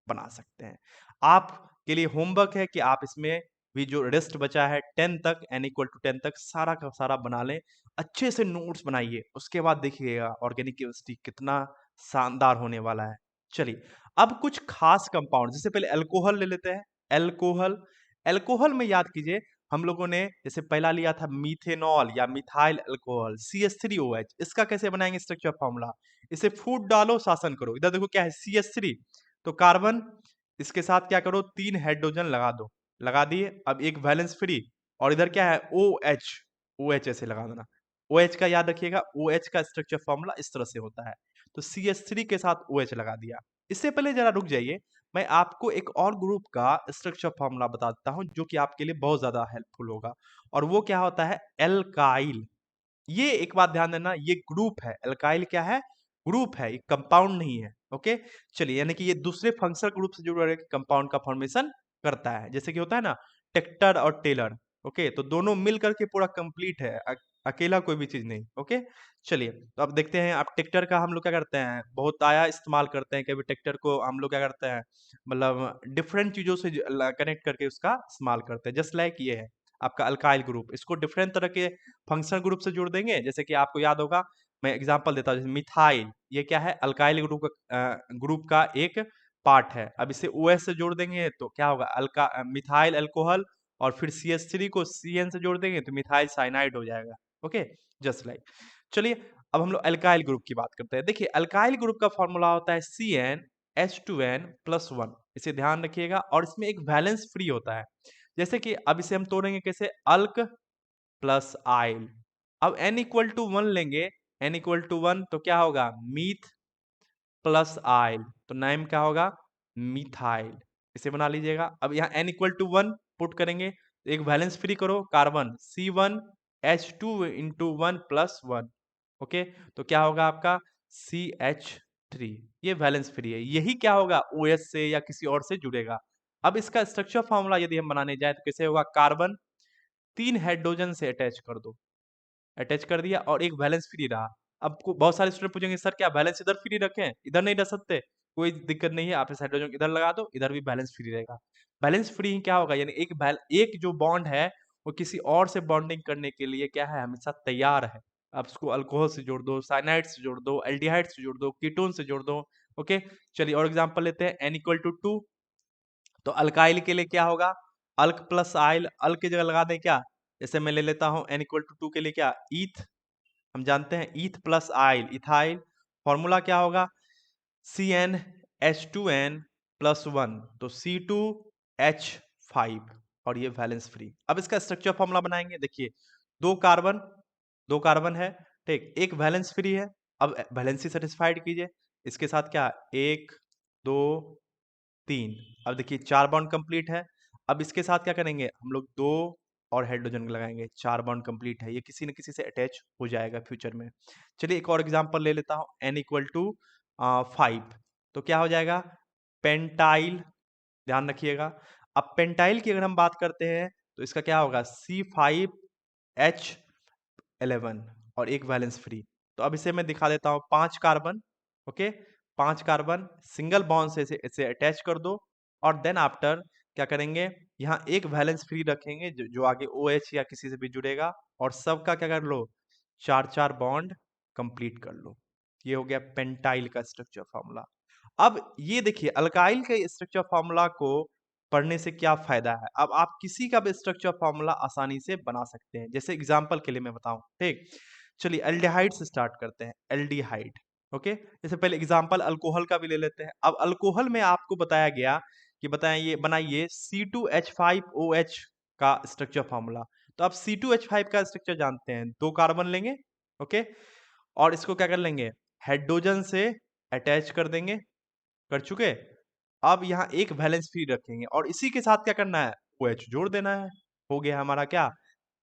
बना सकते हैं। आपके लिए होमवर्क है कि आप इसमें भी जो रेस्ट बचा है 10 तक, n इक्वल टू 10 तक सारा का सारा बना लें। अच्छे से नोट्स बनाइए, उसके बाद देखिएगा ऑर्गेनिक केमिस्ट्री कितना शानदार होने वाला है। चलिए अब कुछ खास कंपाउंड, जैसे पहले अल्कोहल ले लेते हैं। अल्कोहल, अल्कोहल में याद कीजिए, हम लोगों ने जैसे पहला लिया था मीथेनॉल या मिथाइल अल्कोहल, CH3OH। इसका कैसे बनाएंगे स्ट्रक्चर फॉर्मूला? इसे फूट डालो, शासन करो। इधर देखो क्या है? CH3, तो कार्बन, इसके साथ क्या करो? 3 हाइड्रोजन लगा दो, लगा दिए। अब एक वैलेंस फ्री और इधर क्या है OH, OH ऐसे लगा देना। OH का याद रखिएगा, OH का स्ट्रक्चर फॉर्मूला इस तरह से होता है। तो CH3 के साथ OH लगा दिया। इससे पहले जरा रुक जाइए, मैं आपको एक और ग्रुप का स्ट्रक्चर फॉर्मूला बताता हूँ जो कि आपके लिए बहुत ज़्यादा हेल्पफुल होगा और वो क्या होता है एल्काइल। ये एक बात ध्यान देना, ये ग्रुप है। एल्काइल क्या है? ग्रुप है, ये कंपाउंड नहीं है। ओके, चलिए, यानी कि ये दूसरे फंक्शनल ग्रुप से जुड़ रहे कंपाउंड का फॉर्मेशन करता है। जैसे कि होता है ना टेक्टर और टेलर। ओके, तो दोनों मिल करके पूरा कंप्लीट है, अकेला कोई भी चीज नहीं। ओके, चलिए, तो अब देखते हैं। अब टेक्टर का हम लोग क्या करते हैं, बहुत आया इस्तेमाल करते हैं। कभी टेक्टर को हम लोग क्या करते हैं, मतलब डिफरेंट चीजों से कनेक्ट करके उसका इस्तेमाल करते हैं। जस्ट लाइक ये है आपका अल्काइल ग्रुप, इसको डिफरेंट तरह के फंक्शनल ग्रुप से जोड़ देंगे। जैसे कि आपको याद होगा, मैं एग्जांपल देता हूँ, जैसे मिथाइल, ये क्या है अल्काइल ग्रुप का एक पार्ट है। अब इसे OS से जोड़ देंगे तो क्या होगा मिथाइल अल्कोहल, और फिर CH3 को CN से जोड़ देंगे तो मिथाइल साइनाइड हो जाएगा। Okay, just like. चलिए, अब हम लोग अल्काइल ग्रुप की बात करते हैं। देखिए, अल्काइल ग्रुप का फॉर्मूला होता है CnH2n+1। इसे ध्यान रखिएगा, और इसमें एक वैलेंस फ्री होता है। जैसे कि अब इसे हम तोड़ेंगे कैसे, अल्क प्लस आइल। अब n=1 लेंगे, n=1 तो क्या होगा मीथ प्लस आइल, तो नाम क्या होगा मिथाइल। इसे बना लीजिएगा। अब यहाँ n=1 पुट करेंगे तो एक बैलेंस फ्री करो कार्बन C1H2 × 1+1। ओके, तो क्या होगा आपका CH3। ये बैलेंस फ्री है, यही क्या होगा OS से या किसी और से जुड़ेगा। अब इसका स्ट्रक्चर फॉर्मूला यदि हम बनाने जाए तो कैसे होगा, कार्बन 3 हाइड्रोजन से अटैच कर दो, अटैच कर दिया और एक बैलेंस फ्री रहा। अब बहुत सारे स्टूडेंट पूछेंगे सर क्या बैलेंस इधर फ्री रखें, इधर नहीं रख सकते? कोई दिक्कत नहीं है, आप इस हाइड्रोजन इधर लगा दो, इधर भी बैलेंस फ्री रहेगा। बैलेंस फ्री क्या होगा, यानी एक जो बॉन्ड है वो किसी और से बॉन्डिंग करने के लिए क्या है, हमेशा तैयार है। आप उसको अल्कोहल से जोड़ दो, साइनाइड से जोड़ दो, एल्डिहाइड से जोड़ दो, कीटोन से जोड़ दो। ओके, चलिए और एग्जांपल लेते हैं। n=2, तो अल्काइल के लिए क्या होगा, अल्क प्लस आइल, अल्क की जगह लगा दें क्या, जैसे मैं ले लेता हूं n=2 के लिए क्या ईथ, हम जानते हैं ईथ प्लस आइल इथाइल। फॉर्मूला क्या होगा CnH2n+1, तो C2H5, और ये वैलेंस फ्री। अब इसका स्ट्रक्चर फॉर्मूला बनाएंगे। देखिए, दो कार्बन दो कार्बन है, ठीक, एक वैलेंस फ्री है। अब वैलेंसी सेटिस्फाइड कीजिए, इसके साथ क्या एक दो 3। अब देखिए 4 बॉन्ड कंप्लीट है। अब इसके साथ क्या करेंगे हम लोग, 2 और हाइड्रोजन लगाएंगे, 4 बॉन्ड कंप्लीट है। ये किसी न किसी से अटैच हो जाएगा फ्यूचर में। चलिए एक और एग्जांपल ले लेता हूँ, n=5, तो क्या हो जाएगा पेंटाइल। ध्यान रखिएगा। अब पेंटाइल की अगर हम बात करते हैं तो इसका क्या होगा C5H11 और एक वैलेंस फ्री। तो अब इसे मैं दिखा देता हूँ, 5 carbon. Okay, 5 carbon single bond से इसे अटैच कर दो, और देन आफ्टर क्या करेंगे, यहाँ एक वैलेंस फ्री रखेंगे जो आगे OH या किसी से भी जुड़ेगा, और सबका क्या कर लो, 4-4 बॉन्ड कंप्लीट कर लो। ये हो गया पेंटाइल का स्ट्रक्चर फॉर्मूला। अब ये देखिए अल्काइल के स्ट्रक्चर फॉर्मूला को पढ़ने से क्या फायदा है। अब आप किसी का भी स्ट्रक्चर फॉर्मूला आसानी से बना सकते हैं। जैसे एग्जांपल के लिए मैं बताऊं, ठीक, चलिए एल्डिहाइड से स्टार्ट करते हैं। एल्डिहाइड, ओके, जैसे पहले एग्जांपल अल्कोहल का भी ले लेते हैं। अब अल्कोहल में आपको बताया गया कि बताइए बनाइए C2H5OH का स्ट्रक्चर फॉर्मूला। तो आप C2H5 का स्ट्रक्चर जानते हैं, 2 कार्बन लेंगे। ओके, और इसको क्या कर लेंगे, हाइड्रोजन से अटैच कर देंगे, कर चुके। अब यहाँ एक वैलेंस फ्री रखेंगे और इसी के साथ क्या करना है, OH जोड़ देना है। हो गया हमारा क्या,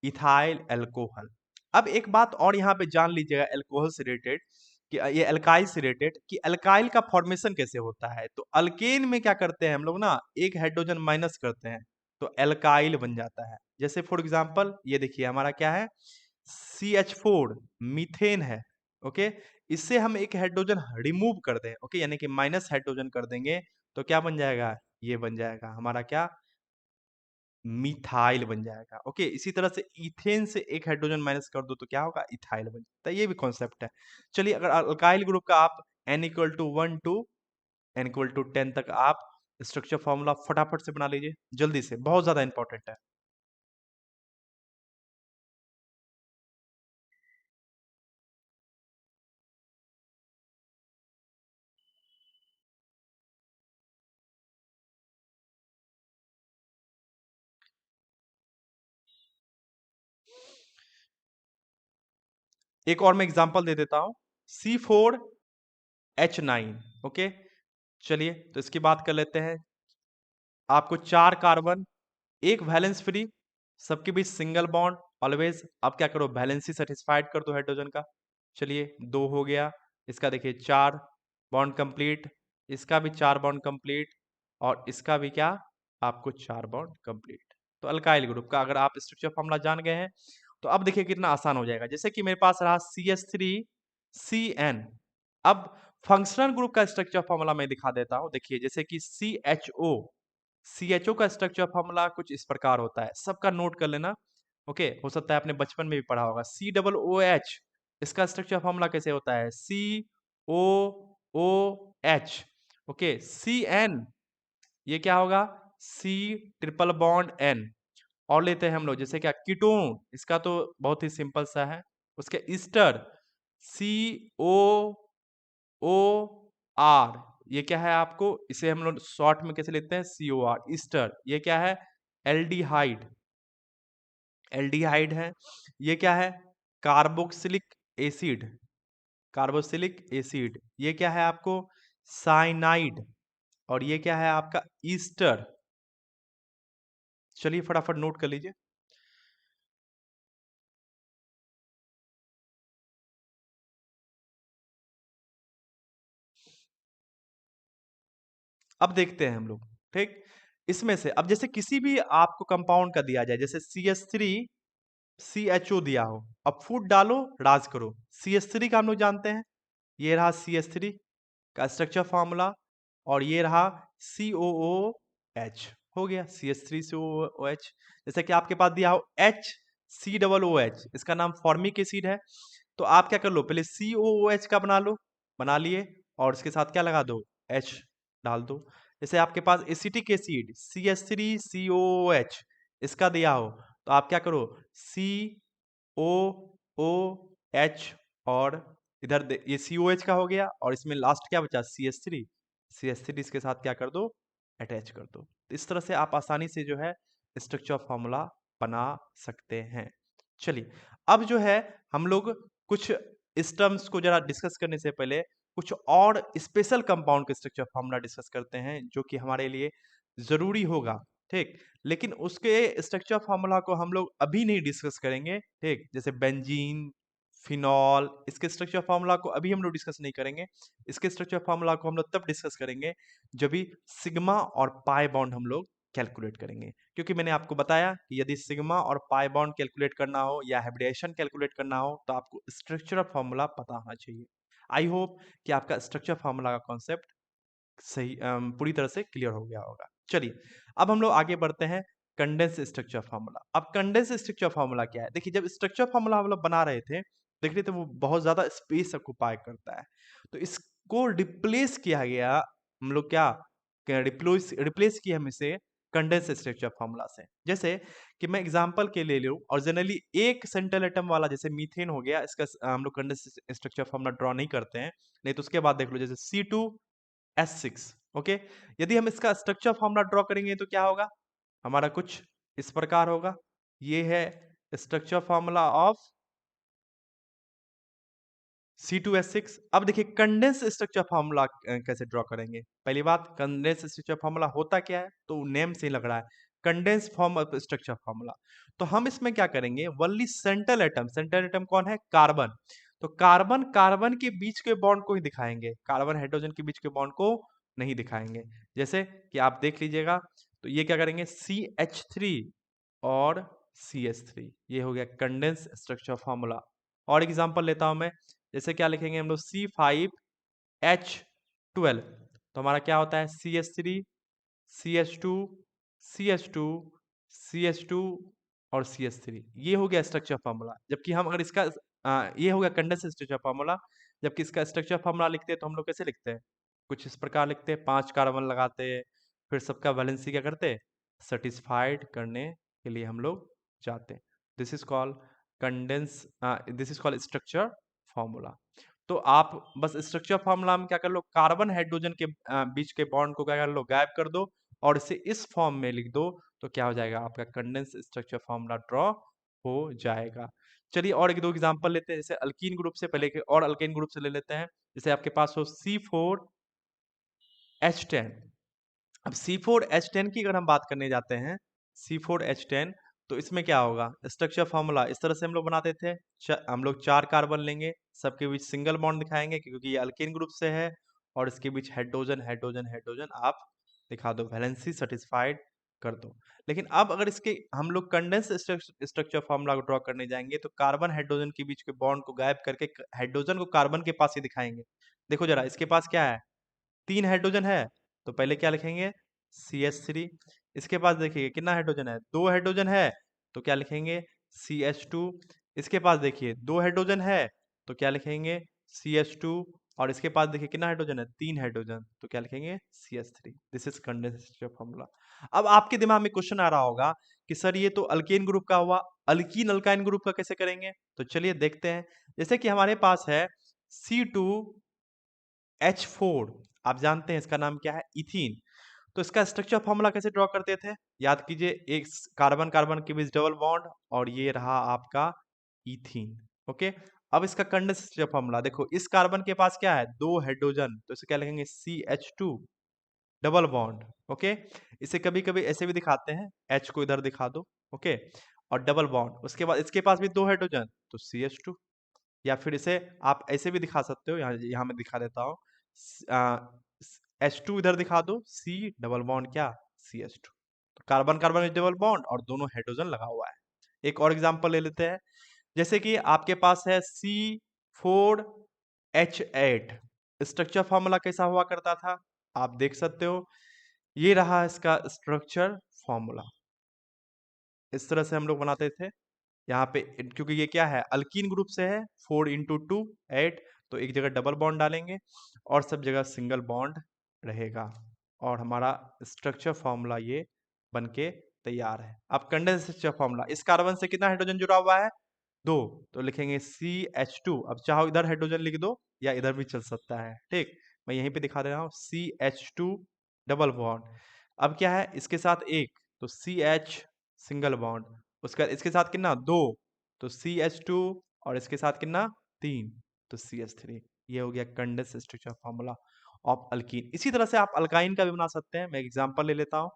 इथाइल अल्कोहल। अब एक बात और यहाँ पे जान लीजिएगा अल्कोहल से रिलेटेड, कि ये अल्काइल से रिलेटेड, कि अल्काइल का फॉर्मेशन कैसे होता है। तो अल्केन में क्या करते हैं हम लोग ना, एक हाइड्रोजन माइनस करते हैं तो अल्काइल बन जाता है। जैसे फॉर एग्जांपल ये देखिए हमारा क्या है, CH4 मीथेन है। ओके, इससे हम एक हाइड्रोजन रिमूव कर दें, ओके, यानी कि माइनस हाइड्रोजन कर देंगे तो क्या बन जाएगा, ये बन जाएगा हमारा क्या, मिथाइल बन जाएगा। ओके, इसी तरह से इथेन से एक हाइड्रोजन माइनस कर दो तो क्या होगा, इथाइल बन जाता है। ये भी कॉन्सेप्ट है। चलिए, अगर अल्काइल ग्रुप का आप n=1 टू n=10 तक आप स्ट्रक्चर फॉर्मूला फटाफट से बना लीजिए, जल्दी से, बहुत ज्यादा इंपॉर्टेंट है। एक और मैं एग्जांपल दे देता हूं, C4H9। ओके, चलिए तो इसकी बात कर लेते हैं। आपको 4 कार्बन, एक वैलेंस फ्री, सबके बीच सिंगल बॉन्ड ऑलवेज। आप क्या करो, वैलेंसी सेटिस्फाइड कर दो हाइड्रोजन का। चलिए 2 हो गया। इसका देखिए 4 बॉन्ड कंप्लीट, इसका भी 4 बॉन्ड कंप्लीट, और इसका भी क्या, आपको 4 बॉन्ड कंप्लीट। तो अल्काइल ग्रुप का अगर आप स्ट्रक्चर फॉर्मूला जान गए हैं तो अब देखिए कितना आसान हो जाएगा। जैसे कि मेरे पास रहा CH3CN। अब फंक्शनल ग्रुप का स्ट्रक्चर फॉर्मूला मैं दिखा देता हूं। देखिए जैसे कि CHO का स्ट्रक्चर फॉर्मूला कुछ इस प्रकार होता है, सबका नोट कर लेना। ओके, हो सकता है आपने बचपन में भी पढ़ा होगा। COOH, इसका स्ट्रक्चर फॉर्मूला कैसे होता है, COOH। ओके, CN, ये क्या होगा, C ट्रिपल बॉन्ड N। और लेते हैं हम लोग जैसे क्या, कीटोन, इसका तो बहुत ही सिंपल सा है। उसके ईस्टर, COOR, ये क्या है आपको, इसे हम लोग शॉर्ट में कैसे लेते हैं, COR ईस्टर। ये क्या है, एल्डिहाइड, एल्डिहाइड है। ये क्या है, कार्बोक्सिलिक एसिड, कार्बोक्सिलिक एसिड। ये क्या है आपको, साइनाइड। और ये क्या है आपका, ईस्टर। चलिए फटाफट नोट कर लीजिए। अब देखते हैं हम लोग, ठीक। इसमें से अब जैसे किसी भी आपको कंपाउंड का दिया जाए, जैसे CH3CHO दिया हो, अब फूड डालो, राज करो। CH3 का हम लोग जानते हैं, ये रहा CH3 का स्ट्रक्चर फॉर्मूला, और ये रहा COOH। हो गया CH3COOH। जैसे कि आपके पास दिया हो HCOOH, इसका नाम फॉर्मिक एसिड है। तो आप क्या कर लो, पहले COOH का बना लो, बना लिए, और इसके साथ क्या लगा दो, H डाल दो। जैसे आपके पास एसिटिक एसिड CH3COOH, इसका दिया हो, तो आप क्या करो, COOH, और इधर ये COH का हो गया, और इसमें लास्ट क्या बचा, CH3 इसके साथ क्या कर दो, अटैच कर दो। तो इस तरह से आप आसानी से जो है स्ट्रक्चर फॉर्मूला बना सकते हैं। चलिए अब जो है हम लोग कुछ इस टर्म्स को जरा डिस्कस करने से पहले कुछ और स्पेशल कंपाउंड के स्ट्रक्चर फॉर्मूला डिस्कस करते हैं, जो कि हमारे लिए जरूरी होगा, ठीक। लेकिन उसके स्ट्रक्चर फॉर्मूला को हम लोग अभी नहीं डिस्कस करेंगे, ठीक। जैसे बेंजीन, फिनॉल, इसके स्ट्रक्चर फॉर्मूला को अभी हम लोग डिस्कस नहीं करेंगे। इसके स्ट्रक्चर फॉर्मूला को हम लोग तब डिस्कस करेंगे जब भी सिग्मा और पाई बॉन्ड हम लोग कैलकुलेट करेंगे। क्योंकि मैंने आपको बताया कि यदि सिग्मा और पाई बॉन्ड कैलकुलेट करना हो या हाइब्रिडेशन कैलकुलेट करना हो तो आपको स्ट्रक्चरल फॉर्मूला पता होना चाहिए। आई होप कि आपका स्ट्रक्चर फॉर्मूला का कॉन्सेप्ट सही पूरी तरह से क्लियर हो गया होगा। चलिए अब हम लोग आगे बढ़ते हैं, कंडेंस स्ट्रक्चर फॉर्मूला। अब कंडेंस स्ट्रक्चर फॉर्मूला क्या है, देखिए जब स्ट्रक्चर फॉर्मूला हम लोग बना रहे थे, देख रहे थे वो बहुत ज्यादा स्पेस ऑक्युपाई करता है, तो इसको रिप्लेस किया गया, हम लोग क्या रिप्लेस रिप्लेस किया हम इसे कंडेंस स्ट्रक्चर फॉर्मूला से। जैसे कि मैं एग्जांपल के ले लूं, और जनरली एक सेंट्रल एटम वाला जैसे मीथेन हो गया, इसका हम लोग कंडेंस स्ट्रक्चर फॉर्मूला ड्रॉ नहीं करते हैं। नहीं तो उसके बाद देख लो जैसे C2H6। ओके, यदि हम इसका स्ट्रक्चर फॉर्मूला ड्रॉ करेंगे तो क्या होगा, हमारा कुछ इस प्रकार होगा। ये है स्ट्रक्चर फॉर्मूला ऑफ C2H6। अब देखिए कंडेंस स्ट्रक्चर फॉर्मूला कैसे ड्रॉ करेंगे। पहली बात, कंडेंस स्ट्रक्चर फॉर्मूला होता क्या है, तो नेम से ही लग रहा है, condense form of structure formula. तो हम इसमें क्या करेंगे, only central atom, central atom कौन है, कार्बन। तो कार्बन कार्बन के बीच के बॉन्ड को ही दिखाएंगे, कार्बन हाइड्रोजन के बीच के बॉन्ड को नहीं दिखाएंगे। जैसे कि आप देख लीजिएगा, तो ये क्या करेंगे, CH3 और CH3, ये हो गया कंडेंस स्ट्रक्चर फॉर्मूला। और एग्जांपल लेता हूं मैं, जैसे क्या लिखेंगे हम लोग, C5H12, तो हमारा क्या होता है, CH3, CH2, CH2, CH2 और CH3। ये हो गया स्ट्रक्चर फॉर्मूला। जबकि हम अगर इसका ये हो गया कंडेंस स्ट्रक्चर फॉर्मूला। जबकि इसका स्ट्रक्चर फॉर्मूला लिखते हैं तो हम लोग कैसे लिखते हैं, कुछ इस प्रकार लिखते हैं, 5 कार्बन लगाते हैं, फिर सबका वैलेंसी क्या करते हैं, सेटिस्फाइड करने के लिए हम लोग जाते हैं। This is called condense, this is called structure formula. तो आप बस स्ट्रक्चर फॉर्मूला में क्या कर लो, कार्बन हाइड्रोजन के बीच के बॉन्ड को क्या कर लो, गायब कर दो, और इसे इस फॉर्म में लिख दो, तो क्या हो जाएगा, आपका कंडेंस स्ट्रक्चर फॉर्मूला ड्रॉ हो जाएगा। चलिए और 1-2 एग्जांपल लेते हैं, जैसे अल्कीन ग्रुप से पहले एक और अल्केन ग्रुप से ले लेते हैं। जैसे आपके पास हो C4H10। अब C4H10 की अगर हम बात करने जाते हैं, C4H10, तो इसमें क्या होगा? स्ट्रक्चर फॉर्मूला इस तरह से हम लोग बनाते थे। हम लोग 4 कार्बन लेंगे, सबके बीच सिंगल बॉन्ड दिखाएंगे क्योंकि ये अल्केन ग्रुप से है, और इसके बीच हाइड्रोजन हाइड्रोजन हाइड्रोजन आप दिखा दो, वैलेंसी सेटिस्फाइड कर दो। लेकिन अब अगर इसके हम लोग कंडेंस स्ट्रक्चर फॉर्मूला को ड्रॉ करने जाएंगे, तो कार्बन हाइड्रोजन के बीच के बॉन्ड को गायब करके हाइड्रोजन को कार्बन के पास ही दिखाएंगे। देखो जरा, इसके पास क्या है? 3 हाइड्रोजन है, तो पहले क्या लिखेंगे? CH3। इसके पास देखिए कितना हाइड्रोजन है? 2 हाइड्रोजन है, तो क्या लिखेंगे? CH2। इसके पास देखिए 2 हाइड्रोजन है, तो क्या लिखेंगे? CH2। और इसके पास देखिए कितना हाइड्रोजन है? 3 हाइड्रोजन, तो क्या लिखेंगे? CH3। This is condensation formula. अब आपके दिमाग में क्वेश्चन आ रहा होगा कि सर ये तो अल्केन ग्रुप का हुआ, अल्कीन अल्काइन ग्रुप का कैसे करेंगे? तो चलिए देखते हैं। जैसे कि हमारे पास है C2H4, आप जानते हैं इसका नाम क्या है? इथीन। तो इसका स्ट्रक्चर फॉर्मूला कैसे ड्रॉ करते थे? याद कीजिए, एक कार्बन कार्बन के बीच डबल बॉन्ड, और ये रहा आपका इथीन। ओके, अब इसका कंडेंस स्ट्रक्चर फॉर्मूला देखो, इस कार्बन के पास क्या है? 2 हाइड्रोजन, तो इसे क्या लिखेंगे? CH2 double bond. ओके, इसे कभी कभी ऐसे भी दिखाते हैं, H को इधर दिखा दो। ओके, और डबल बॉन्ड, उसके बाद इसके पास भी 2 हाइड्रोजन, तो CH2। या फिर इसे आप ऐसे भी दिखा सकते हो, यहाँ यहाँ मैं दिखा देता हूँ। H2 इधर दिखा दो, C डबल बॉन्ड क्या? CH2। तो कार्बन कार्बन में डबल बॉन्ड और दोनों हाइड्रोजन लगा हुआ है। एक और एग्जांपल ले लेते हैं, जैसे कि आपके पास है C4H8। स्ट्रक्चर फॉर्मूला कैसा हुआ करता था? आप देख सकते हो, ये रहा इसका स्ट्रक्चर फॉर्मूला। इस तरह से हम लोग बनाते थे। यहाँ पे क्योंकि ये क्या है? अल्कीन ग्रुप से है, 4 इंटू 2 8, तो एक जगह डबल बॉन्ड डालेंगे और सब जगह सिंगल बॉन्ड रहेगा, और हमारा स्ट्रक्चर फॉर्मूला ये बन के तैयार है। अब कंडेंस स्ट्रक्चर फॉर्मूला, इस कार्बन से कितना हाइड्रोजन जुड़ा हुआ है? 2, तो लिखेंगे CH2। अब चाहो इधर हाइड्रोजन लिख दो या इधर भी चल सकता है, ठीक। मैं यहीं पे दिखा दे रहा हूँ, CH2 डबल बॉन्ड। अब क्या है इसके साथ? एक, तो CH सिंगल बॉन्ड। उसका इसके साथ कितना? 2, तो CH2। और इसके साथ कितना? 3, तो CH3। ये हो गया condense structure formula of alkyne. इसी तरह से आप अल्काइन का भी बना सकते हैं। मैं एग्जांपल ले लेता हूँ,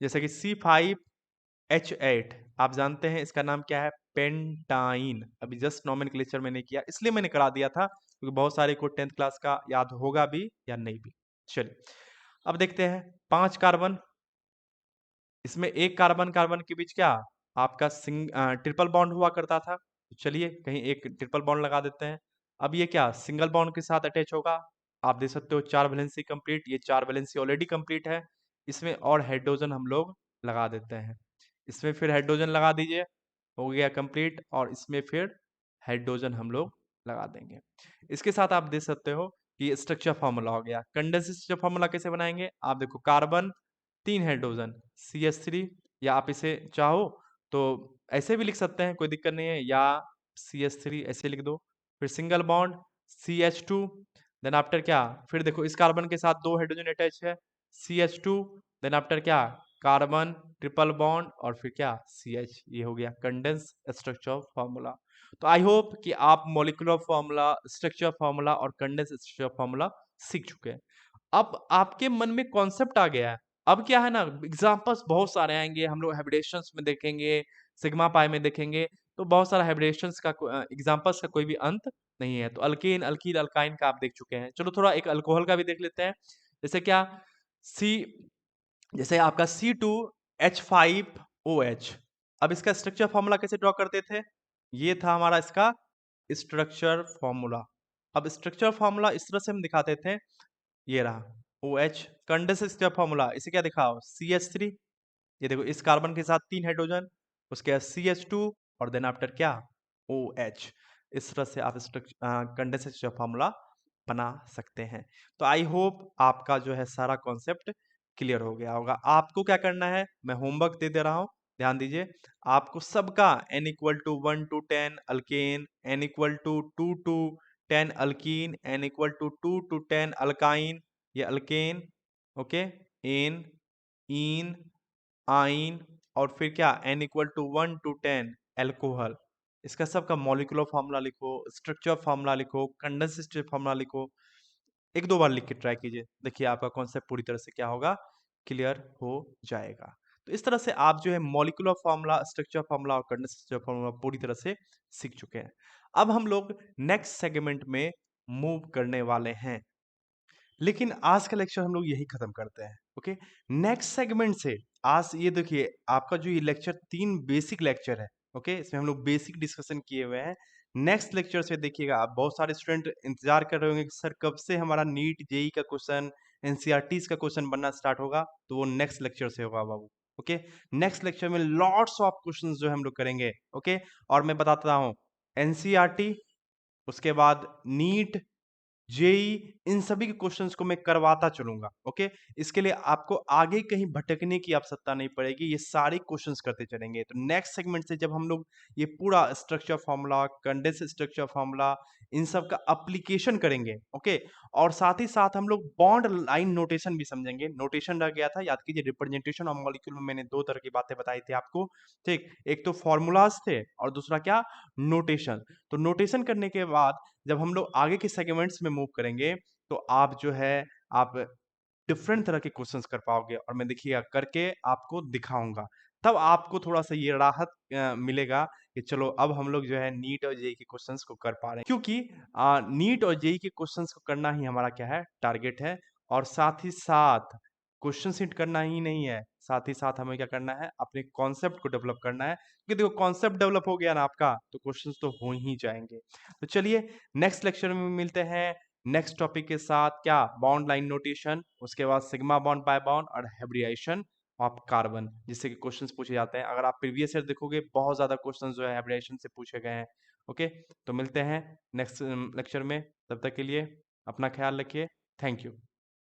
जैसे कि C5H8, आप जानते हैं इसका नाम क्या है? पेंटाइन। अभी जस्ट नोमेनक्लेचर मैंने किया, इसलिए मैंने करा दिया था क्योंकि बहुत सारे को 10th क्लास का याद होगा भी या नहीं भी। चलिए अब देखते हैं, 5 कार्बन, इसमें एक कार्बन कार्बन के बीच क्या आपका ट्रिपल बॉन्ड हुआ करता था। तो चलिए कहीं एक ट्रिपल बॉन्ड लगा देते हैं। अब ये क्या सिंगल बॉन्ड के साथ अटैच होगा? आप देख सकते हो 4 वैलेंसी कंप्लीट, ये 4 वैलेंसी ऑलरेडी कंप्लीट है। इसमें और हाइड्रोजन हम लोग लगा देते हैं। इसमें फिर हाइड्रोजन लगा दीजिए, हो गया कंप्लीट, और इसमें फिर हाइड्रोजन हम लोग लगा देंगे। इसके साथ आप देख सकते हो कि स्ट्रक्चर फॉर्मूला हो गया। कंडेंस स्ट्रक्चर फॉर्मूला कैसे बनाएंगे? आप देखो, कार्बन 3 हाइड्रोजन CH3, या आप इसे चाहो तो ऐसे भी लिख सकते हैं, कोई दिक्कत नहीं है, या CH3 ऐसे लिख दो। फिर single bond CH2, then after क्या? फिर देखो इस कार्बन के साथ 2 हाइड्रोजन अटैच है, CH2, देन आफ्टर क्या? कार्बन ट्रिपल बॉन्ड और फिर क्या? CH। ये हो गया कंडेंस स्ट्रक्चर फॉर्मूला। तो आई होप कि आप मॉलिक्यूलर फॉर्मूला, स्ट्रक्चर फॉर्मूला और कंडेंस स्ट्रक्चर फॉर्मूला सीख चुके हैं। अब आपके मन में कॉन्सेप्ट आ गया है। अब क्या है ना, एग्जांपल्स बहुत सारे आएँगे, हम लोग हाइब्रिडेशंस में देखेंगे, सिग्मा पाई में देखेंगे, तो बहुत सारा हाइब्रिडेशंस का एग्जांपल्स का कोई भी अंत नहीं है। तो अल्केन, अल्कीन, अल्काइन का आप देख चुके हैं। चलो थोड़ा एक अल्कोहल का भी देख लेते हैं। जैसे क्या? सी जैसे आपका C2H5OH। अब इसका स्ट्रक्चर फॉर्मूला कैसे ड्रॉ करते थे? ये था हमारा इसका स्ट्रक्चर फॉर्मूला। अब स्ट्रक्चर फॉर्मूला इस तरह से हम दिखाते थे, ये रहा OH। कंडेंस स्ट्रक्चर फॉर्मूला इसे क्या दिखाओ? CH3। ये देखो इस कार्बन के साथ 3 हाइड्रोजन, उसके बाद CH2, और देन आफ्टर क्या? OH। इस तरह से आप कंडेंस स्ट्रक्चर फॉर्मूला बना सकते हैं। तो आई होप आपका जो है सारा कॉन्सेप्ट क्लियर हो गया होगा। आपको क्या करना है, मैं होमवर्क दे दे रहा हूँ, ध्यान दीजिए। आपको सबका n equal to 1 to 10 alkane, n equal to 2 to 10 alkene, n equal to 2 to 10 alkyne, ये alkane, okay, ane, ene, yne, और फिर क्या n equal to 1 to 10 alcohol. इसका सबका मॉलिक्यूलर फॉर्मूला लिखो, स्ट्रक्चर फॉर्मूला लिखो, कंडेंस्ड स्टेट फॉर्मूला लिखो। 1-2 बार लिख के ट्राई कीजिए। देखिए आपका कॉन्सेप्ट पूरी तरह से क्या होगा, क्लियर हो जाएगा। तो इस तरह से आप जो है मॉलिक्यूलर फॉर्मूला, स्ट्रक्चर फॉर्मूला और कंडेंस्ड स्टेट फॉर्मूला पूरी तरह से सीख चुके हैं। अब हम लोग नेक्स्ट सेगमेंट में मूव करने वाले हैं। लेकिन आज का लेक्चर हम लोग यही खत्म करते हैं, ओके। नेक्स्ट सेगमेंट से आज ये देखिए आपका जो ये लेक्चर 3 बेसिक लेक्चर है, ओके। इसमें हम लोग बेसिक डिस्कशन किए हुए हैं। नेक्स्ट लेक्चर से देखिएगा आप बहुत सारे स्टूडेंट इंतजार कर रहे होंगे कि सर कब से हमारा नीट जेई का क्वेश्चन, एनसीईआरटीज का क्वेश्चन बनना स्टार्ट होगा, तो वो नेक्स्ट लेक्चर से होगा बाबू, ओके। नेक्स्ट लेक्चर में लॉट्स ऑफ क्वेश्चन जो हम लोग करेंगे, ओके। और मैं बताता हूँ एनसीईआरटी, उसके बाद नीट, जेईई, इन सभी के क्वेश्चंस को मैं करवाता चलूंगा, ओके। इसके लिए आपको आगे कहीं भटकने की आवश्यकता नहीं पड़ेगी, ये सारे क्वेश्चंस करते चलेंगे। तो नेक्स्ट सेगमेंट से जब हम लोग ये पूरा structure formula, condense structure formula, इन सब का एप्लीकेशन करेंगे, ओके। और साथ ही साथ हम लोग बॉन्ड लाइन नोटेशन भी समझेंगे। नोटेशन रह गया था, याद कीजिए, रिप्रेजेंटेशन ऑफ मॉलिक्यूल में मैंने दो तरह की बातें बताई थी आपको, ठीक। एक तो फॉर्मूलाज थे और दूसरा क्या, नोटेशन। तो नोटेशन करने के बाद जब हम लोग आगे के सेगमेंट्स में मूव करेंगे, तो आप जो है आप डिफरेंट तरह के क्वेश्चंस कर पाओगे और मैं देखिएगा करके आपको दिखाऊँगा। तब आपको थोड़ा-सा ये राहत मिलेगा कि चलो अब हम लोग जो है नीट और जेईई के क्वेश्चंस को कर पा रहे हैं। क्योंकि नीट और जेईई के क्वेश्चंस को करना ही हमारा क्या है, टारगेट है। और साथ ही साथ क्वेश्चन सीट करना ही नहीं है, साथ ही साथ हमें क्या करना है, अपने कॉन्सेप्ट को डेवलप करना है। क्योंकि देखो कॉन्सेप्ट डेवलप हो गया ना आपका, तो क्वेश्चंस तो हो ही जाएँगे। तो चलिए नेक्स्ट लेक्चर में मिलते हैं नेक्स्ट टॉपिक के साथ, क्या, बॉन्ड लाइन नोटेशन, उसके बाद सिग्मा बॉन्ड, पाई बॉन्ड और हाइब्रिडाइजेशन ऑफ कार्बन, जिससे कि क्वेश्चंस पूछे जाते हैं। अगर आप प्रीवियस ईयर देखोगे बहुत ज़्यादा क्वेश्चंस जो है हाइब्रिडाइजेशन से पूछे गए हैं। ओके, तो मिलते हैं नेक्स्ट लेक्चर में। तब तक के लिए अपना ख्याल रखिए। Thank you.